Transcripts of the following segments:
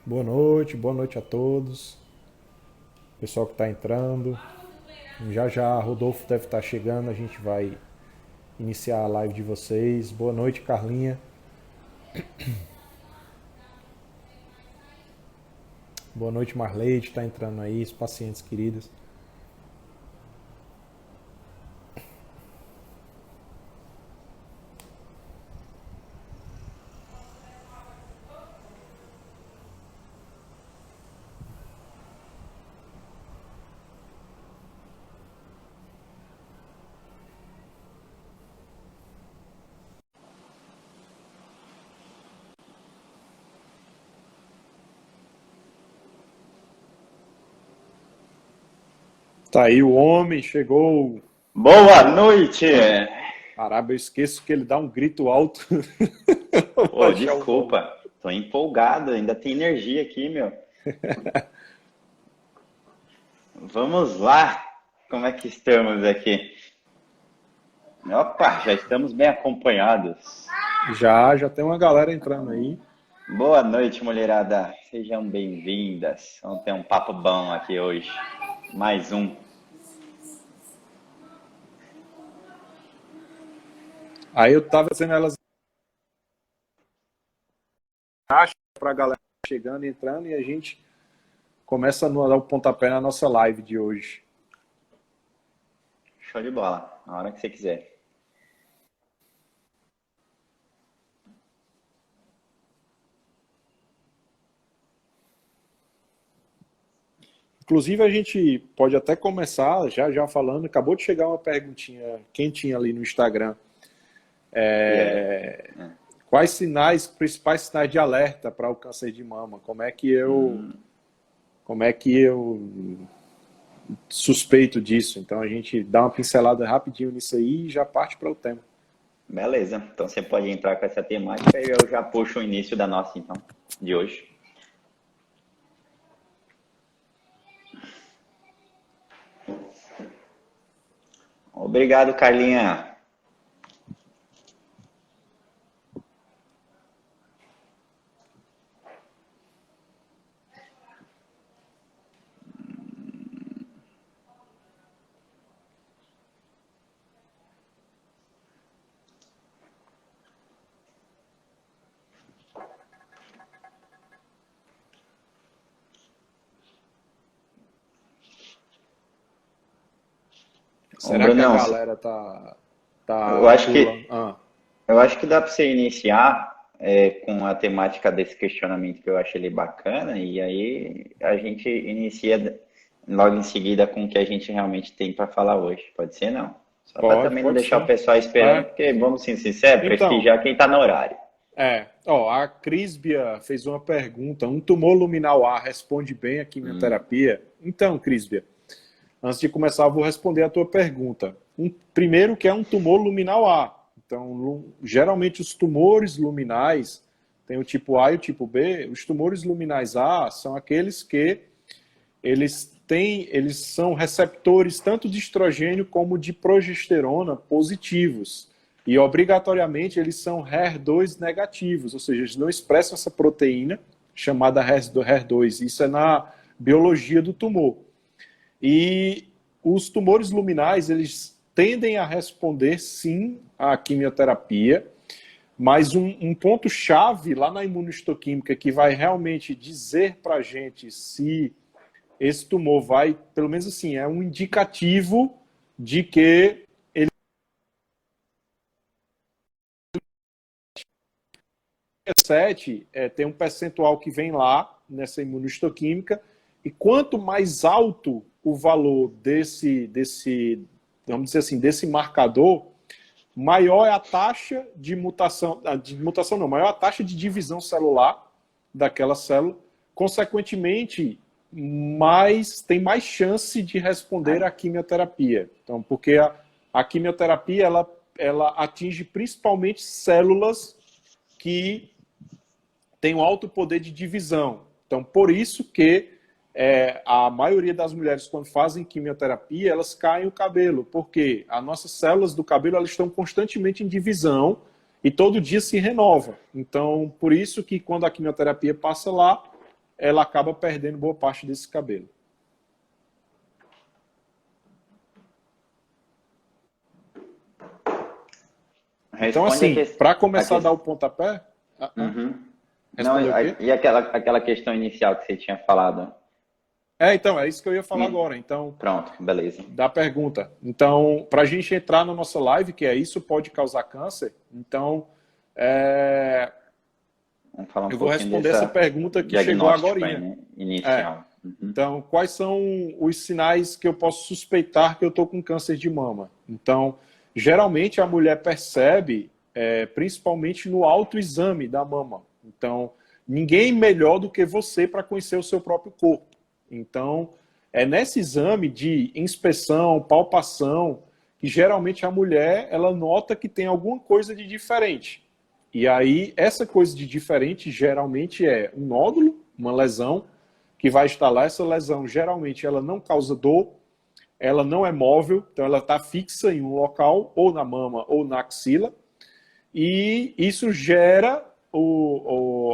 Boa noite a todos. Pessoal que está entrando. Já já Rodolfo deve estar chegando, a gente vai iniciar a live de vocês. Boa noite, Carlinha. Boa noite, Marleide, está entrando aí, os pacientes queridos. Tá aí o homem, chegou. Boa noite! Caramba, eu esqueço que ele dá um grito alto. Vou Ô, baixar o volume. desculpa, tô empolgado, ainda tem energia aqui, meu. Vamos lá, como é que estamos aqui? Opa, já estamos bem acompanhados. Já tem uma galera entrando aí. Boa noite, mulherada. Sejam bem-vindas. Vamos ter um papo bom aqui hoje. Mais um. Aí eu tava fazendo elas para a galera chegando e entrando e a gente começa a dar o pontapé na nossa live de hoje. Show de bola, na hora que você quiser. Inclusive, a gente pode até começar já falando. Acabou de chegar uma perguntinha quentinha ali no Instagram. E aí? Quais sinais, principais sinais de alerta para o câncer de mama? Como é que eu suspeito disso? Então, a gente dá uma pincelada rapidinho nisso aí e já parte para o tema. Beleza, então você pode entrar com essa temática e eu já puxo o início da nossa, então, de hoje. Obrigado, Carlinha. Ô, Será que a Brunão, galera eu tá acho pulando? que Ah, eu acho que dá para você iniciar com a temática desse questionamento que eu achei ele bacana e aí a gente inicia logo em seguida com o que a gente realmente tem para falar hoje. Pode ser, não? Só para também não pode deixar o sim. pessoal esperando, É. porque vamos ser sinceros, Então, prestigiar quem está no horário. a Crisbia fez uma pergunta. Um tumor luminal A responde bem à quimioterapia? Então, Crisbia, antes de começar, eu vou responder a tua pergunta. Primeiro, que é um tumor luminal A. Então, geralmente os tumores luminais, tem o tipo A e o tipo B, os tumores luminais A são aqueles que eles são receptores tanto de estrogênio como de progesterona positivos. E obrigatoriamente eles são HER2 negativos, ou seja, eles não expressam essa proteína chamada HER2. Isso é na biologia do tumor. E os tumores luminais, eles tendem a responder sim à quimioterapia, mas um ponto-chave lá na imunohistoquímica que vai realmente dizer para a gente se esse tumor vai, pelo menos assim, é um indicativo de que ele 7 tem um percentual que vem lá nessa imunohistoquímica, e quanto mais alto o valor vamos dizer assim, desse marcador, maior é a taxa de mutação não, maior a taxa de divisão celular daquela célula, consequentemente, tem mais chance de responder à quimioterapia. Então, porque a quimioterapia, ela atinge principalmente células que têm um alto poder de divisão. Então, por isso que a maioria das mulheres, quando fazem quimioterapia, elas caem o cabelo, porque as nossas células do cabelo elas estão constantemente em divisão e todo dia se renova. Então, por isso que quando a quimioterapia passa lá, ela acaba perdendo boa parte desse cabelo. Então, assim, para começar a dar o pontapé... Uhum. Não, e aquela questão inicial que você tinha falado? Então, é isso que eu ia falar agora. Então, pronto, beleza. Da pergunta. Então, para a gente entrar na nossa live, que é isso pode causar câncer, então, vamos falar eu vou responder essa pergunta que chegou agora. Né? Inicial. Uhum. Então, quais são os sinais que eu posso suspeitar que eu estou com câncer de mama? Então, geralmente a mulher percebe, principalmente no autoexame da mama. Então, ninguém melhor do que você para conhecer o seu próprio corpo. Então, é nesse exame de inspeção, palpação, que geralmente a mulher ela nota que tem alguma coisa de diferente. E aí, essa coisa de diferente geralmente é um nódulo, uma lesão, que vai estar lá. Essa lesão, geralmente, ela não causa dor, ela não é móvel, então ela está fixa em um local, ou na mama ou na axila, e isso gera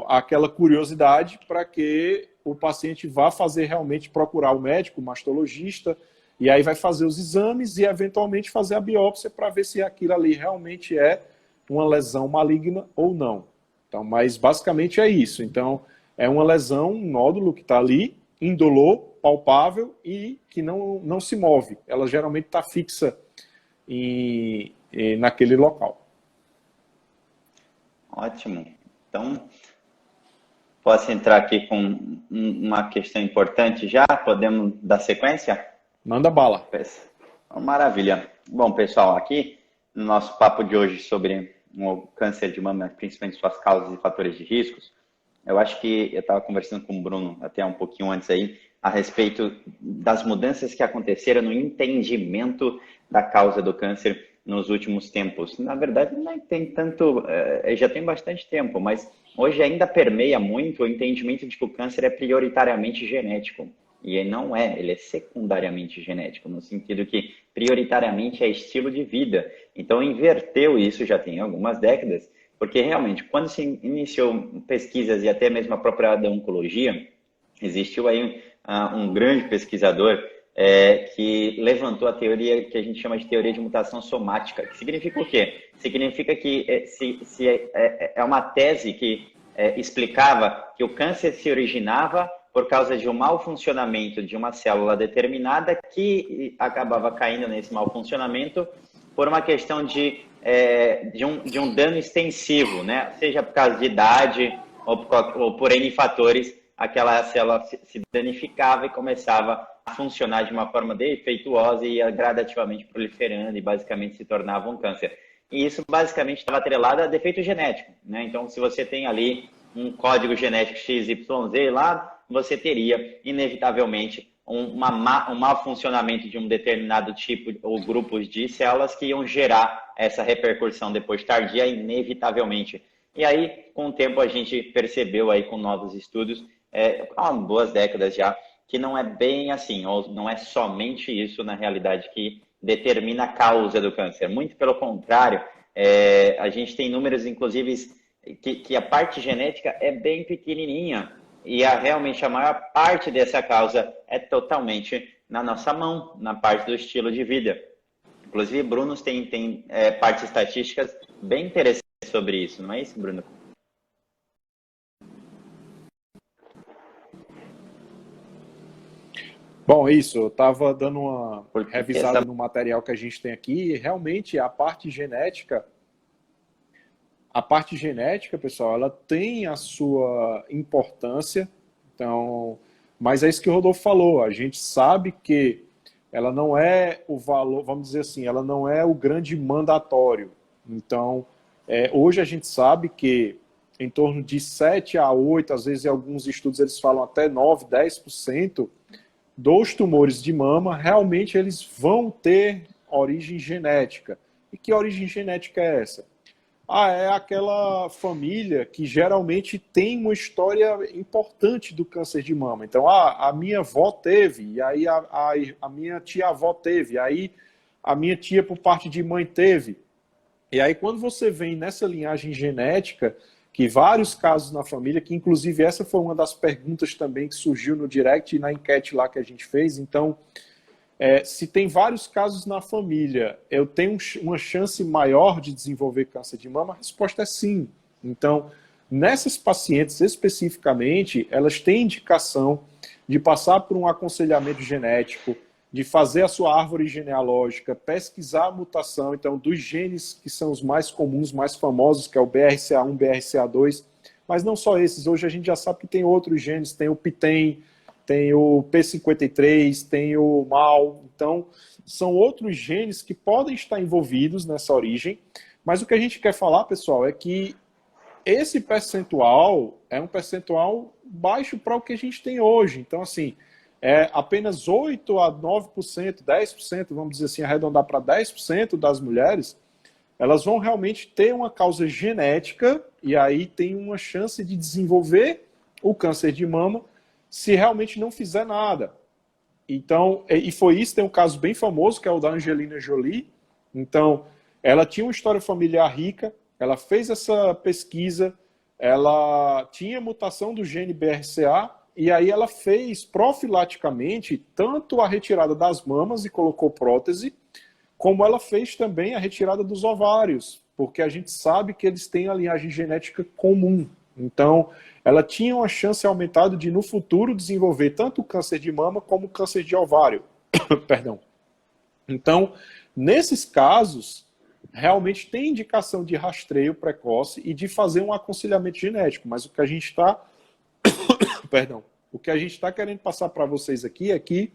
aquela curiosidade para que o paciente vá fazer realmente procurar o médico, o mastologista, e aí vai fazer os exames e eventualmente fazer a biópsia para ver se aquilo ali realmente é uma lesão maligna ou não. Então, mas basicamente é isso. Então, é uma lesão, um nódulo que está ali, indolor, palpável e que não se move. Ela geralmente está fixa naquele local. Ótimo. Então, posso entrar aqui com uma questão importante já? Podemos dar sequência? Manda bala. Maravilha. Bom, pessoal, aqui no nosso papo de hoje sobre o câncer de mama, principalmente suas causas e fatores de riscos, eu acho que eu estava conversando com o Bruno até um pouquinho antes aí, a respeito das mudanças que aconteceram no entendimento da causa do câncer nos últimos tempos. Na verdade, não tem tanto, já tem bastante tempo, mas hoje ainda permeia muito o entendimento de que o câncer é prioritariamente genético. E não é, ele é secundariamente genético, no sentido que prioritariamente é estilo de vida. Então, inverteu isso já tem algumas décadas, porque realmente, quando se iniciou pesquisas e até mesmo a própria da oncologia, existiu aí um grande pesquisador que levantou a teoria que a gente chama de teoria de mutação somática, que significa o quê? Significa que é uma tese que explicava que o câncer se originava por causa de um mau funcionamento de uma célula determinada que acabava caindo nesse mau funcionamento por uma questão de um dano extensivo, né? Seja por causa de idade ou por N fatores, aquela célula se danificava e começava a funcionar de uma forma defeituosa e ia gradativamente proliferando e basicamente se tornava um câncer. E isso basicamente estava atrelado a defeito genético, né? Então, se você tem ali um código genético XYZ lá, você teria, inevitavelmente, um mau funcionamento de um determinado tipo ou grupos de células que iam gerar essa repercussão depois tardia, inevitavelmente. E aí, com o tempo, a gente percebeu aí com novos estudos, há boas décadas já, que não é bem assim, ou não é somente isso, na realidade, que determina a causa do câncer. Muito pelo contrário, a gente tem números, inclusive, que a parte genética é bem pequenininha e realmente a maior parte dessa causa é totalmente na nossa mão, na parte do estilo de vida. Inclusive, Bruno tem partes estatísticas bem interessantes sobre isso, não é isso, Bruno? Bom, isso, eu estava dando uma revisada no material que a gente tem aqui e realmente a parte genética, pessoal, ela tem a sua importância, então, mas é isso que o Rodolfo falou, a gente sabe que ela não é o valor, vamos dizer assim, ela não é o grande mandatório. Então, hoje a gente sabe que em torno de 7 a 8, às vezes em alguns estudos eles falam até 9, 10% dos tumores de mama, realmente eles vão ter origem genética. E que origem genética é essa? É aquela família que geralmente tem uma história importante do câncer de mama. Então, a minha avó teve, e aí a minha tia-avó teve, e aí a minha tia por parte de mãe teve. E aí quando você vem nessa linhagem genética, que vários casos na família, que inclusive essa foi uma das perguntas também que surgiu no direct e na enquete lá que a gente fez. Então, se tem vários casos na família, eu tenho uma chance maior de desenvolver câncer de mama? A resposta é sim. Então, nessas pacientes especificamente, elas têm indicação de passar por um aconselhamento genético, de fazer a sua árvore genealógica, pesquisar a mutação, então, dos genes que são os mais comuns, mais famosos, que é o BRCA1, BRCA2, mas não só esses. Hoje a gente já sabe que tem outros genes, tem o PTEN, tem o P53, tem o MAL. Então, são outros genes que podem estar envolvidos nessa origem, mas o que a gente quer falar, pessoal, é que esse percentual é um percentual baixo para o que a gente tem hoje. Então, assim, apenas 8 a 9%, 10%, vamos dizer assim, arredondar para 10% das mulheres, elas vão realmente ter uma causa genética e aí tem uma chance de desenvolver o câncer de mama se realmente não fizer nada. Então, e foi isso, tem um caso bem famoso, que é o da Angelina Jolie. Então, ela tinha uma história familiar rica, ela fez essa pesquisa, ela tinha mutação do gene BRCA, e aí ela fez profilaticamente tanto a retirada das mamas e colocou prótese, como ela fez também a retirada dos ovários, porque a gente sabe que eles têm a linhagem genética comum. Então, ela tinha uma chance aumentada de, no futuro, desenvolver tanto o câncer de mama como o câncer de ovário. Perdão. Então, nesses casos, realmente tem indicação de rastreio precoce e de fazer um aconselhamento genético, mas o que a gente está perdão, o que a gente está querendo passar para vocês aqui é que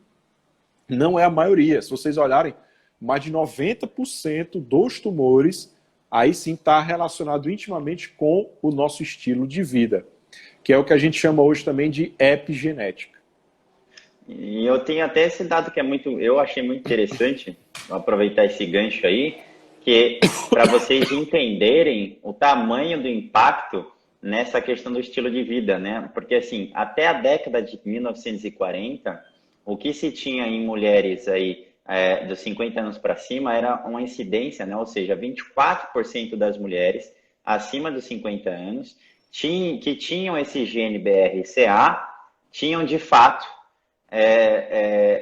não é a maioria. Se vocês olharem, mais de 90% dos tumores, aí sim está relacionado intimamente com o nosso estilo de vida, que é o que a gente chama hoje também de epigenética. E eu tenho até esse dado que eu achei muito interessante, vou aproveitar esse gancho aí, que para vocês entenderem o tamanho do impacto nessa questão do estilo de vida, né? Porque assim, até a década de 1940, o que se tinha em mulheres aí dos 50 anos para cima era uma incidência, né? Ou seja, 24% das mulheres acima dos 50 anos que tinham esse gene BRCA tinham de fato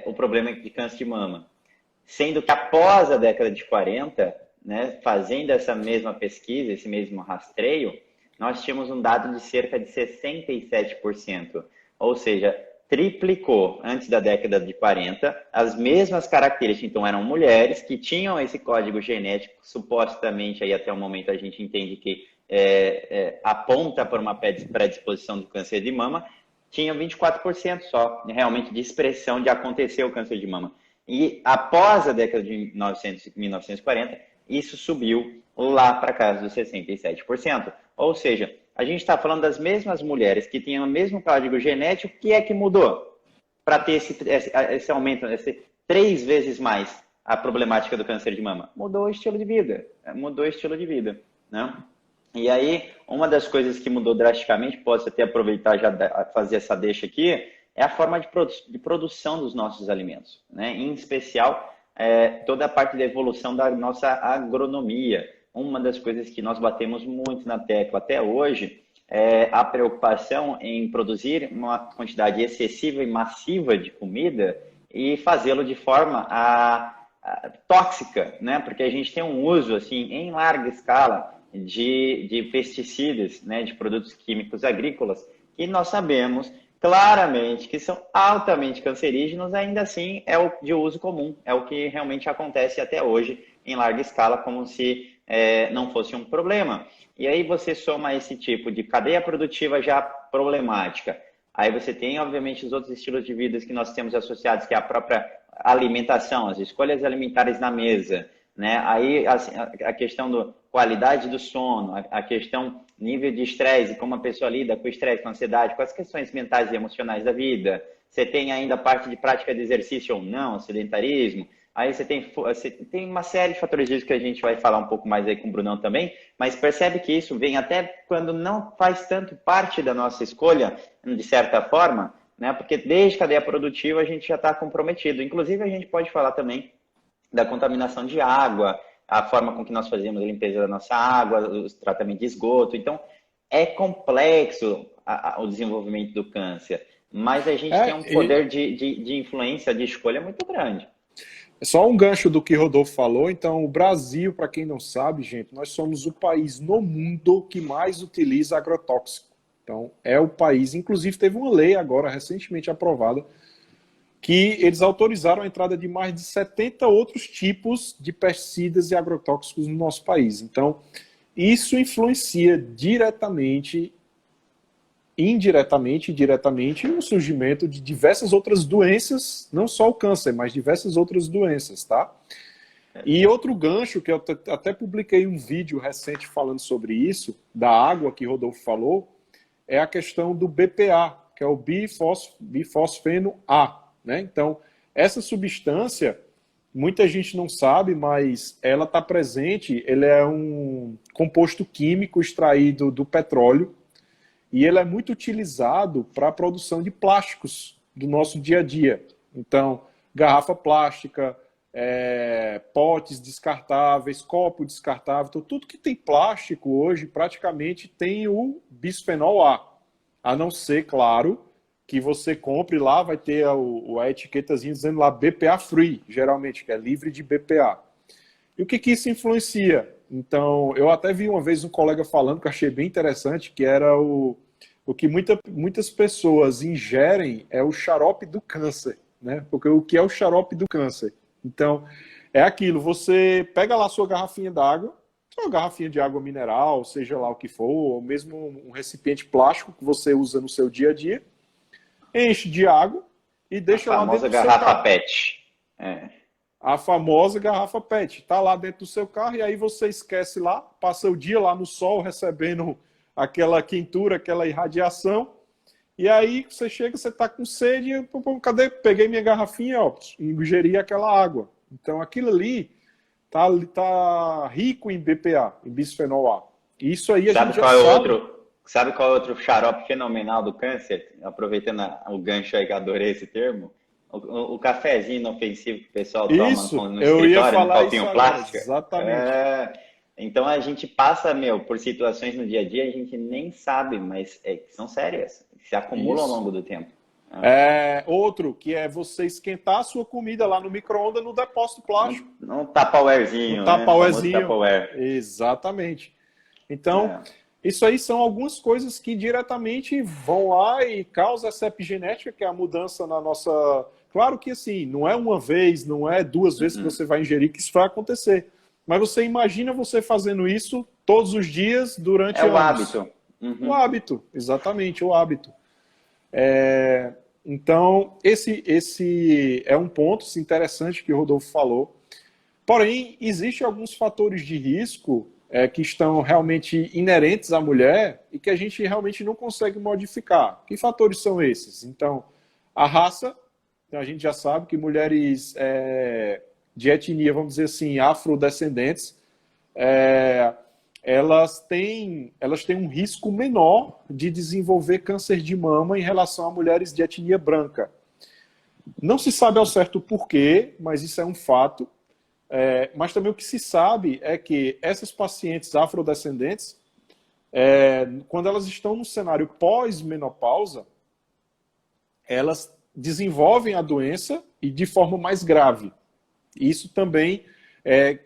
o problema de câncer de mama. Sendo que após a década de 40, né, fazendo essa mesma pesquisa, esse mesmo rastreio, nós tínhamos um dado de cerca de 67%. Ou seja, triplicou antes da década de 40, as mesmas características. Então, eram mulheres que tinham esse código genético, supostamente, aí até o momento a gente entende que aponta para uma predisposição do câncer de mama, tinham 24% só, realmente, de expressão de acontecer o câncer de mama. E após a década de 1940, isso subiu lá para casa dos 67%. Ou seja, a gente está falando das mesmas mulheres que tinham o mesmo código genético, o que é que mudou? Para ter esse aumento, 3 vezes mais a problemática do câncer de mama. Mudou o estilo de vida. Mudou o estilo de vida, né? E aí, uma das coisas que mudou drasticamente, posso até aproveitar já fazer essa deixa aqui, é a forma de produção dos nossos alimentos, né? Em especial, toda a parte da evolução da nossa agronomia. Uma das coisas que nós batemos muito na tecla até hoje é a preocupação em produzir uma quantidade excessiva e massiva de comida e fazê-lo de forma tóxica, né? Porque a gente tem um uso assim em larga escala de pesticidas, né? De produtos químicos agrícolas que nós sabemos claramente que são altamente cancerígenos, ainda assim é o de uso comum, é o que realmente acontece até hoje em larga escala, como se não fosse um problema. E aí você soma esse tipo de cadeia produtiva já problemática. Aí você tem, obviamente, os outros estilos de vida que nós temos associados, que é a própria alimentação, as escolhas alimentares na mesa, né? Aí a questão da qualidade do sono, a questão nível de estresse, como a pessoa lida com o estresse, com a ansiedade, com as questões mentais e emocionais da vida. Você tem ainda a parte de prática de exercício ou não, sedentarismo. Aí você tem uma série de fatores disso que a gente vai falar um pouco mais aí com o Brunão também, mas percebe que isso vem até quando não faz tanto parte da nossa escolha, de certa forma, né? Porque desde a cadeia produtiva a gente já está comprometido. Inclusive a gente pode falar também da contaminação de água, a forma com que nós fazemos a limpeza da nossa água, o tratamento de esgoto. Então, é complexo o desenvolvimento do câncer, mas a gente tem um E poder de influência, de escolha muito grande. só um gancho do que Rodolfo falou. Então, o Brasil, para quem não sabe, gente, nós somos o país no mundo que mais utiliza agrotóxico. Então, é o país, inclusive teve uma lei agora recentemente aprovada que eles autorizaram a entrada de mais de 70 outros tipos de pesticidas e agrotóxicos no nosso país. Então, isso influencia diretamente, indiretamente e diretamente no surgimento de diversas outras doenças, não só o câncer, mas diversas outras doenças, tá? E outro gancho, que eu até publiquei um vídeo recente falando sobre isso, da água que Rodolfo falou, é a questão do BPA, que é o bifosfeno A, né? Então, essa substância, muita gente não sabe, mas ela está presente, ele é um composto químico extraído do petróleo, e ele é muito utilizado para a produção de plásticos do nosso dia a dia. Então, garrafa plástica, potes descartáveis, copo descartável, então, tudo que tem plástico hoje praticamente tem o bisfenol A não ser, claro, que você compre lá, vai ter a etiquetazinha dizendo lá BPA Free, geralmente, que é livre de BPA. E o que isso influencia? Então, eu até vi uma vez um colega falando, que eu achei bem interessante, que era o que muitas pessoas ingerem é o xarope do câncer, né? Porque o que é o xarope do câncer? Então, é aquilo, você pega lá a sua garrafinha d'água, uma garrafinha de água mineral, seja lá o que for, ou mesmo um recipiente plástico que você usa no seu dia a dia, enche de água e deixa lá dentro do seu garrafa carro. PET. A famosa garrafa PET. Está lá dentro do seu carro e aí você esquece lá, passa o dia lá no sol recebendo aquela quentura, aquela irradiação. E aí você chega, você está com sede, cadê? Peguei minha garrafinha, ó, ingeri aquela água. Então aquilo ali tá rico em BPA, em bisfenol A. Isso aí a gente já sabe. Sabe qual é outro xarope fenomenal do câncer? Aproveitando o gancho aí que eu adorei esse termo. O cafezinho inofensivo que o pessoal toma no escritório, no copinho plástico. Exatamente. Então a gente passa, por situações no dia a dia, a gente nem sabe, mas são sérias. Se acumulam ao longo do tempo. Outro, que é você esquentar a sua comida lá no micro-ondas no depósito plástico. No Tupperwarezinho, no Tupperwarezinho. Tupperware. Exatamente. Então, isso aí são algumas coisas que diretamente vão lá e causam essa epigenética, que é a mudança na nossa... Claro que assim, não é uma vez, não é duas vezes que você vai ingerir que isso vai acontecer. Mas você imagina você fazendo isso todos os dias durante anos. O hábito. O hábito, exatamente, o hábito. Então, esse é um ponto interessante que o Rodolfo falou. Porém, existem alguns fatores de risco que estão realmente inerentes à mulher e que a gente realmente não consegue modificar. Que fatores são esses? Então, a raça, a gente já sabe que mulheres de etnia, vamos dizer assim, afrodescendentes, elas têm um risco menor de desenvolver câncer de mama em relação a mulheres de etnia branca. Não se sabe ao certo o porquê, mas isso é um fato. Mas também o que se sabe é que essas pacientes afrodescendentes, quando elas estão no cenário pós-menopausa, elas desenvolvem a doença e de forma mais grave. Isso também,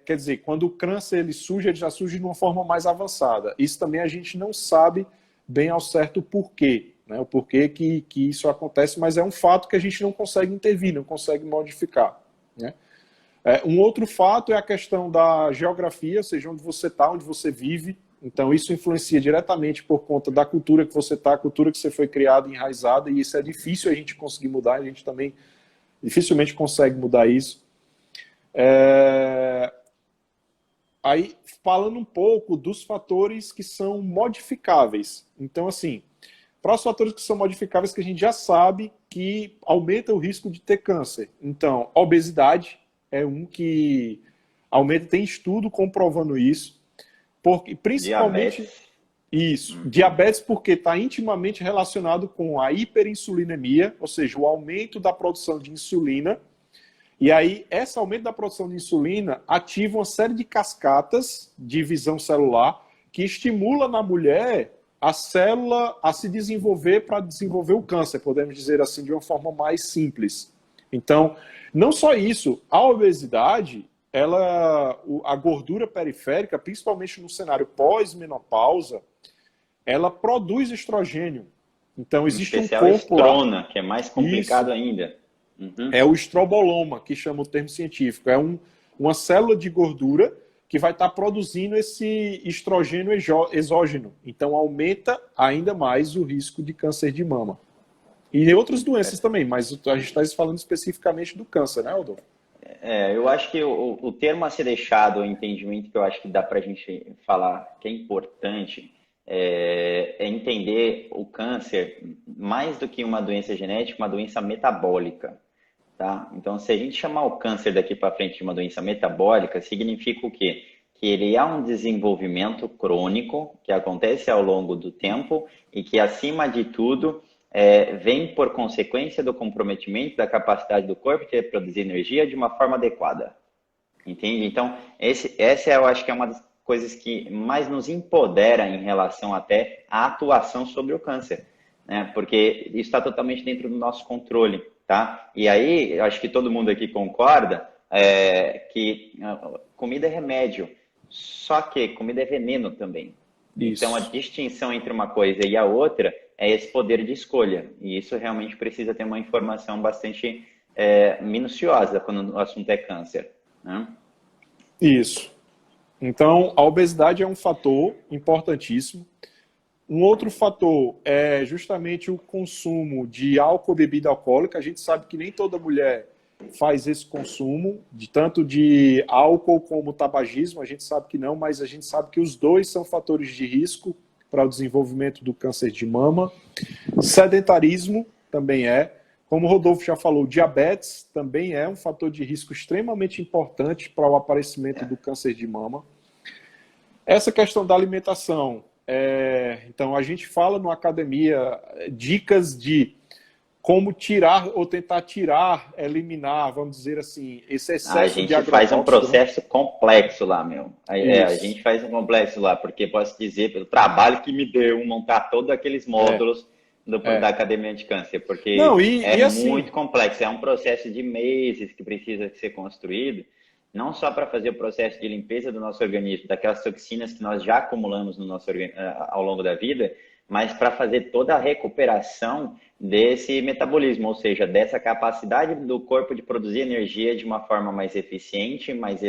quer dizer, quando o câncer ele já surge de uma forma mais avançada. Isso também a gente não sabe bem ao certo o porquê, né? O porquê que isso acontece, mas é um fato que a gente não consegue intervir, não consegue modificar, né? Um outro fato é a questão da geografia, ou seja, onde você está, onde você vive. Então, isso influencia diretamente por conta da cultura que você está, a cultura que você foi criado, enraizada, e isso é difícil a gente conseguir mudar, a gente também dificilmente consegue mudar isso. Aí, falando um pouco dos fatores que são modificáveis. Então, assim, para os fatores que são modificáveis, que a gente já sabe que aumenta o risco de ter câncer. Então, obesidade é um que aumenta, tem estudo comprovando isso, porque principalmente diabetes. Isso, diabetes porque está intimamente relacionado com a hiperinsulinemia, ou seja, o aumento da produção de insulina. E aí, esse aumento da produção de insulina ativa uma série de cascatas de visão celular que estimula na mulher a célula a se desenvolver para desenvolver o câncer, podemos dizer assim, de uma forma mais simples. Então, não só isso, a obesidade, a gordura periférica, principalmente no cenário pós-menopausa, ela produz estrogênio. Então, Em existe um especial a corpo lá. estrona, que é mais complicado ainda. Uhum. É o estroboloma, que chama o termo científico. É uma célula de gordura que vai estar produzindo esse estrogênio exógeno. Então, aumenta ainda mais o risco de câncer de mama. E outras doenças também, mas a gente está falando especificamente do câncer, né, Aldon? Eu acho que o termo a ser deixado, o entendimento que eu acho que dá para a gente falar que é importante, é entender o câncer mais do que uma doença genética, uma doença metabólica. Tá? Então, se a gente chamar o câncer daqui para frente de uma doença metabólica, significa o quê? Que ele é um desenvolvimento crônico que acontece ao longo do tempo e que, acima de tudo, vem por consequência do comprometimento da capacidade do corpo de produzir energia de uma forma adequada. Entende? Então, essa eu acho que é uma das coisas que mais nos empodera em relação até à atuação sobre o câncer, né? Porque isso está totalmente dentro do nosso controle. Tá? E aí, eu acho que todo mundo aqui concorda que comida é remédio, só que comida é veneno também. Isso. Então, a distinção entre uma coisa e a outra é esse poder de escolha. E isso realmente precisa ter uma informação bastante minuciosa quando o assunto é câncer. Né? Isso. Então, a obesidade é um fator importantíssimo. Um outro fator é justamente o consumo de álcool e bebida alcoólica. A gente sabe que nem toda mulher faz esse consumo, tanto de álcool como tabagismo. A gente sabe que não, mas a gente sabe que os dois são fatores de risco para o desenvolvimento do câncer de mama. Sedentarismo também é. Como o Rodolfo já falou, diabetes também é um fator de risco extremamente importante para o aparecimento do câncer de mama. Essa questão da alimentação... Então, a gente fala na academia dicas de como tirar ou tentar tirar, eliminar, vamos dizer assim, esse excesso de agrotóxico. A gente faz um processo complexo lá, meu. A gente faz um complexo lá, porque posso dizer, pelo trabalho que me deu montar todos aqueles módulos da Academia de Câncer, porque assim, muito complexo, é um processo de meses que precisa ser construído, não só para fazer o processo de limpeza do nosso organismo, daquelas toxinas que nós já acumulamos no nosso ao longo da vida, mas para fazer toda a recuperação desse metabolismo, ou seja, dessa capacidade do corpo de produzir energia de uma forma mais eficiente, mais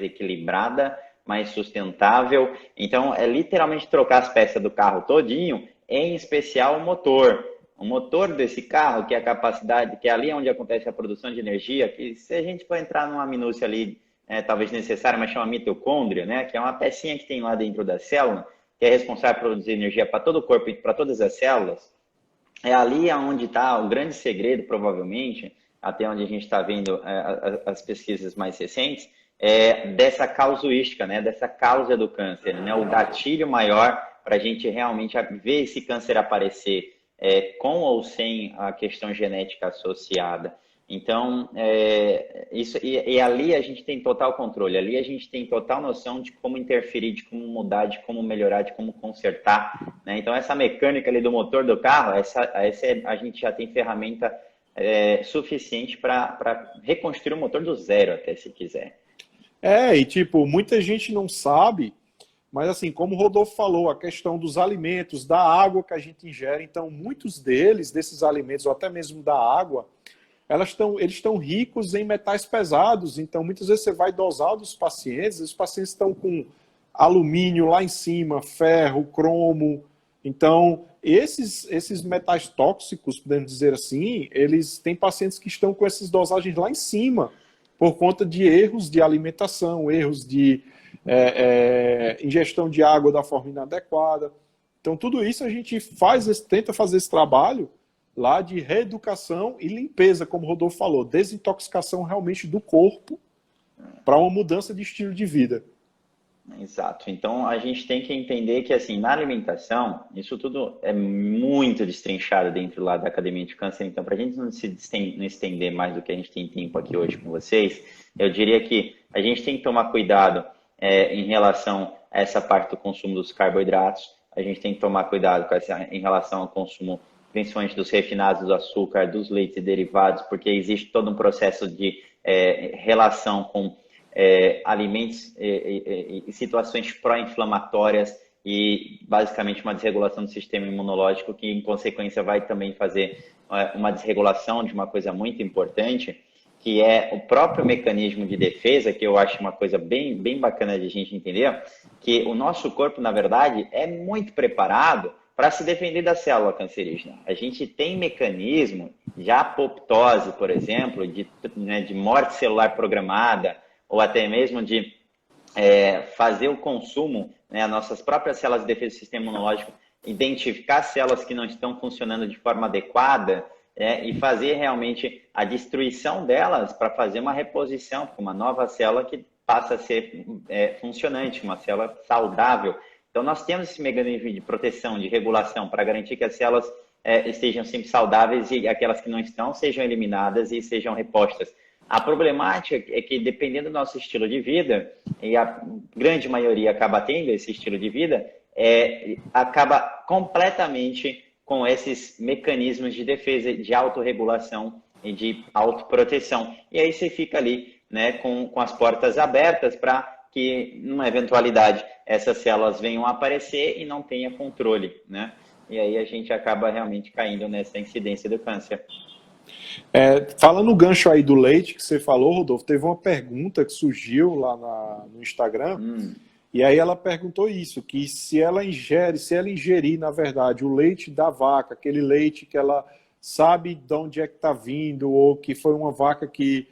equilibrada, mais sustentável. Então, é literalmente trocar as peças do carro todinho, em especial o motor. O motor desse carro, que é a capacidade, que é ali onde acontece a produção de energia, que se a gente for entrar numa minúcia ali, talvez necessária, mas chama mitocôndria, né? Que é uma pecinha que tem lá dentro da célula, que é responsável por produzir energia para todo o corpo e para todas as células. É ali onde está o grande segredo, provavelmente, até onde a gente está vendo as pesquisas mais recentes, dessa causuística, né? Dessa causa do câncer, né? O gatilho maior para a gente realmente ver esse câncer aparecer com ou sem a questão genética associada. Então, e ali a gente tem total controle, ali a gente tem total noção de como interferir, de como mudar, de como melhorar, de como consertar, né? Então, essa mecânica ali do motor do carro, a gente já tem ferramenta suficiente para reconstruir o motor do zero, até se quiser. E tipo, muita gente não sabe, mas assim, como o Rodolfo falou, a questão dos alimentos, da água que a gente ingere, então muitos desses alimentos, ou até mesmo da água, eles estão ricos em metais pesados, então muitas vezes você vai dosar dos pacientes, os pacientes estão com alumínio lá em cima, ferro, cromo, então esses metais tóxicos, podemos dizer assim, eles têm pacientes que estão com essas dosagens lá em cima, por conta de erros de alimentação, erros de ingestão de água da forma inadequada. Então tudo isso a gente tenta fazer esse trabalho lá de reeducação e limpeza, como o Rodolfo falou, desintoxicação realmente do corpo para uma mudança de estilo de vida. Exato. Então, a gente tem que entender que, assim, na alimentação, isso tudo é muito destrinchado dentro lá da Academia de Câncer. Então, para a gente não estender mais do que a gente tem tempo aqui hoje com vocês, eu diria que a gente tem que tomar cuidado em relação a essa parte do consumo dos carboidratos. a gente tem que tomar cuidado com em relação ao consumo, principalmente dos refinados, do açúcar, dos leites e derivados, porque existe todo um processo de relação com alimentos e situações pró-inflamatórias e basicamente uma desregulação do sistema imunológico que, em consequência, vai também fazer uma desregulação de uma coisa muito importante, que é o próprio mecanismo de defesa, que eu acho uma coisa bem, bem bacana de a gente entender, que o nosso corpo, na verdade, é muito preparado para se defender da célula cancerígena. A gente tem mecanismo de apoptose, por exemplo, de morte celular programada, ou até mesmo de fazer o consumo, né, as nossas próprias células de defesa do sistema imunológico, identificar células que não estão funcionando de forma adequada, e fazer realmente a destruição delas para fazer uma reposição para uma nova célula que passa a ser funcionante, uma célula saudável. Então, nós temos esse mecanismo de proteção, de regulação, para garantir que as células estejam sempre saudáveis e aquelas que não estão sejam eliminadas e sejam repostas. A problemática é que, dependendo do nosso estilo de vida, e a grande maioria acaba tendo esse estilo de vida, acaba completamente com esses mecanismos de defesa, de autorregulação e de autoproteção. E aí você fica ali, né, com as portas abertas para que, numa eventualidade, essas células venham a aparecer e não tenha controle, né? E aí a gente acaba realmente caindo nessa incidência do câncer. Falando no gancho aí do leite que você falou, Rodolfo, teve uma pergunta que surgiu lá no Instagram, e aí ela perguntou isso, que se ela ingerir, na verdade, o leite da vaca, aquele leite que ela sabe de onde é que está vindo, ou que foi uma vaca que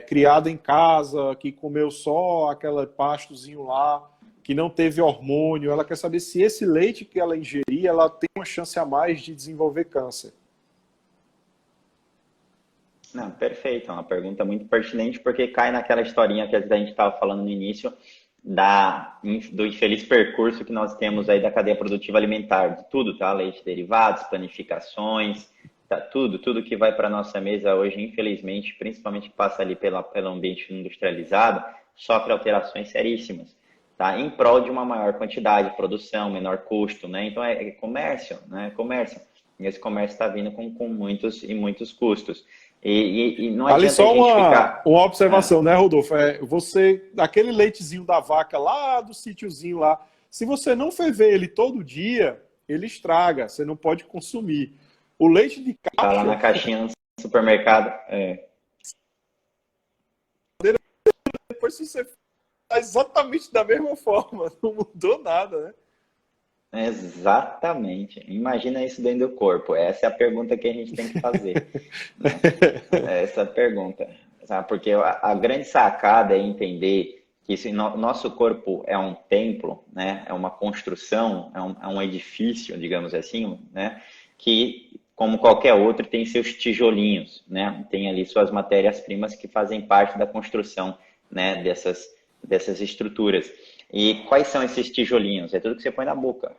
criada em casa, que comeu só aquele pastozinho lá, que não teve hormônio, ela quer saber se esse leite que ela ingerir, ela tem uma chance a mais de desenvolver câncer. Não, perfeito, é uma pergunta muito pertinente, porque cai naquela historinha que a gente estava falando no início, do infeliz percurso que nós temos aí da cadeia produtiva alimentar, de tudo, tá? Leite derivados, panificações, tá? Tudo que vai para a nossa mesa hoje, infelizmente, principalmente que passa ali pelo ambiente industrializado, sofre alterações seríssimas, tá? Em prol de uma maior quantidade de produção, menor custo, né? Então é comércio, né? Comércio. E esse comércio está vindo com muitos custos. E não adianta só a gente ficar... uma observação, né, Rodolfo? Aquele leitezinho da vaca lá do sítiozinho lá, se você não ferver ele todo dia, ele estraga, você não pode consumir. O leite de caixa... Tá lá na caixinha no supermercado. Depois você faz exatamente da mesma forma, não mudou nada, né? Exatamente. Imagina isso dentro do corpo. Essa é a pergunta que a gente tem que fazer. Né? Essa pergunta. Sabe? Porque a grande sacada é entender que nosso corpo é um templo, né? É uma construção, é um edifício, digamos assim, né? Que, como qualquer outro, tem seus tijolinhos, né? Tem ali suas matérias-primas que fazem parte da construção, né? dessas estruturas. E quais são esses tijolinhos? É tudo que você põe na boca.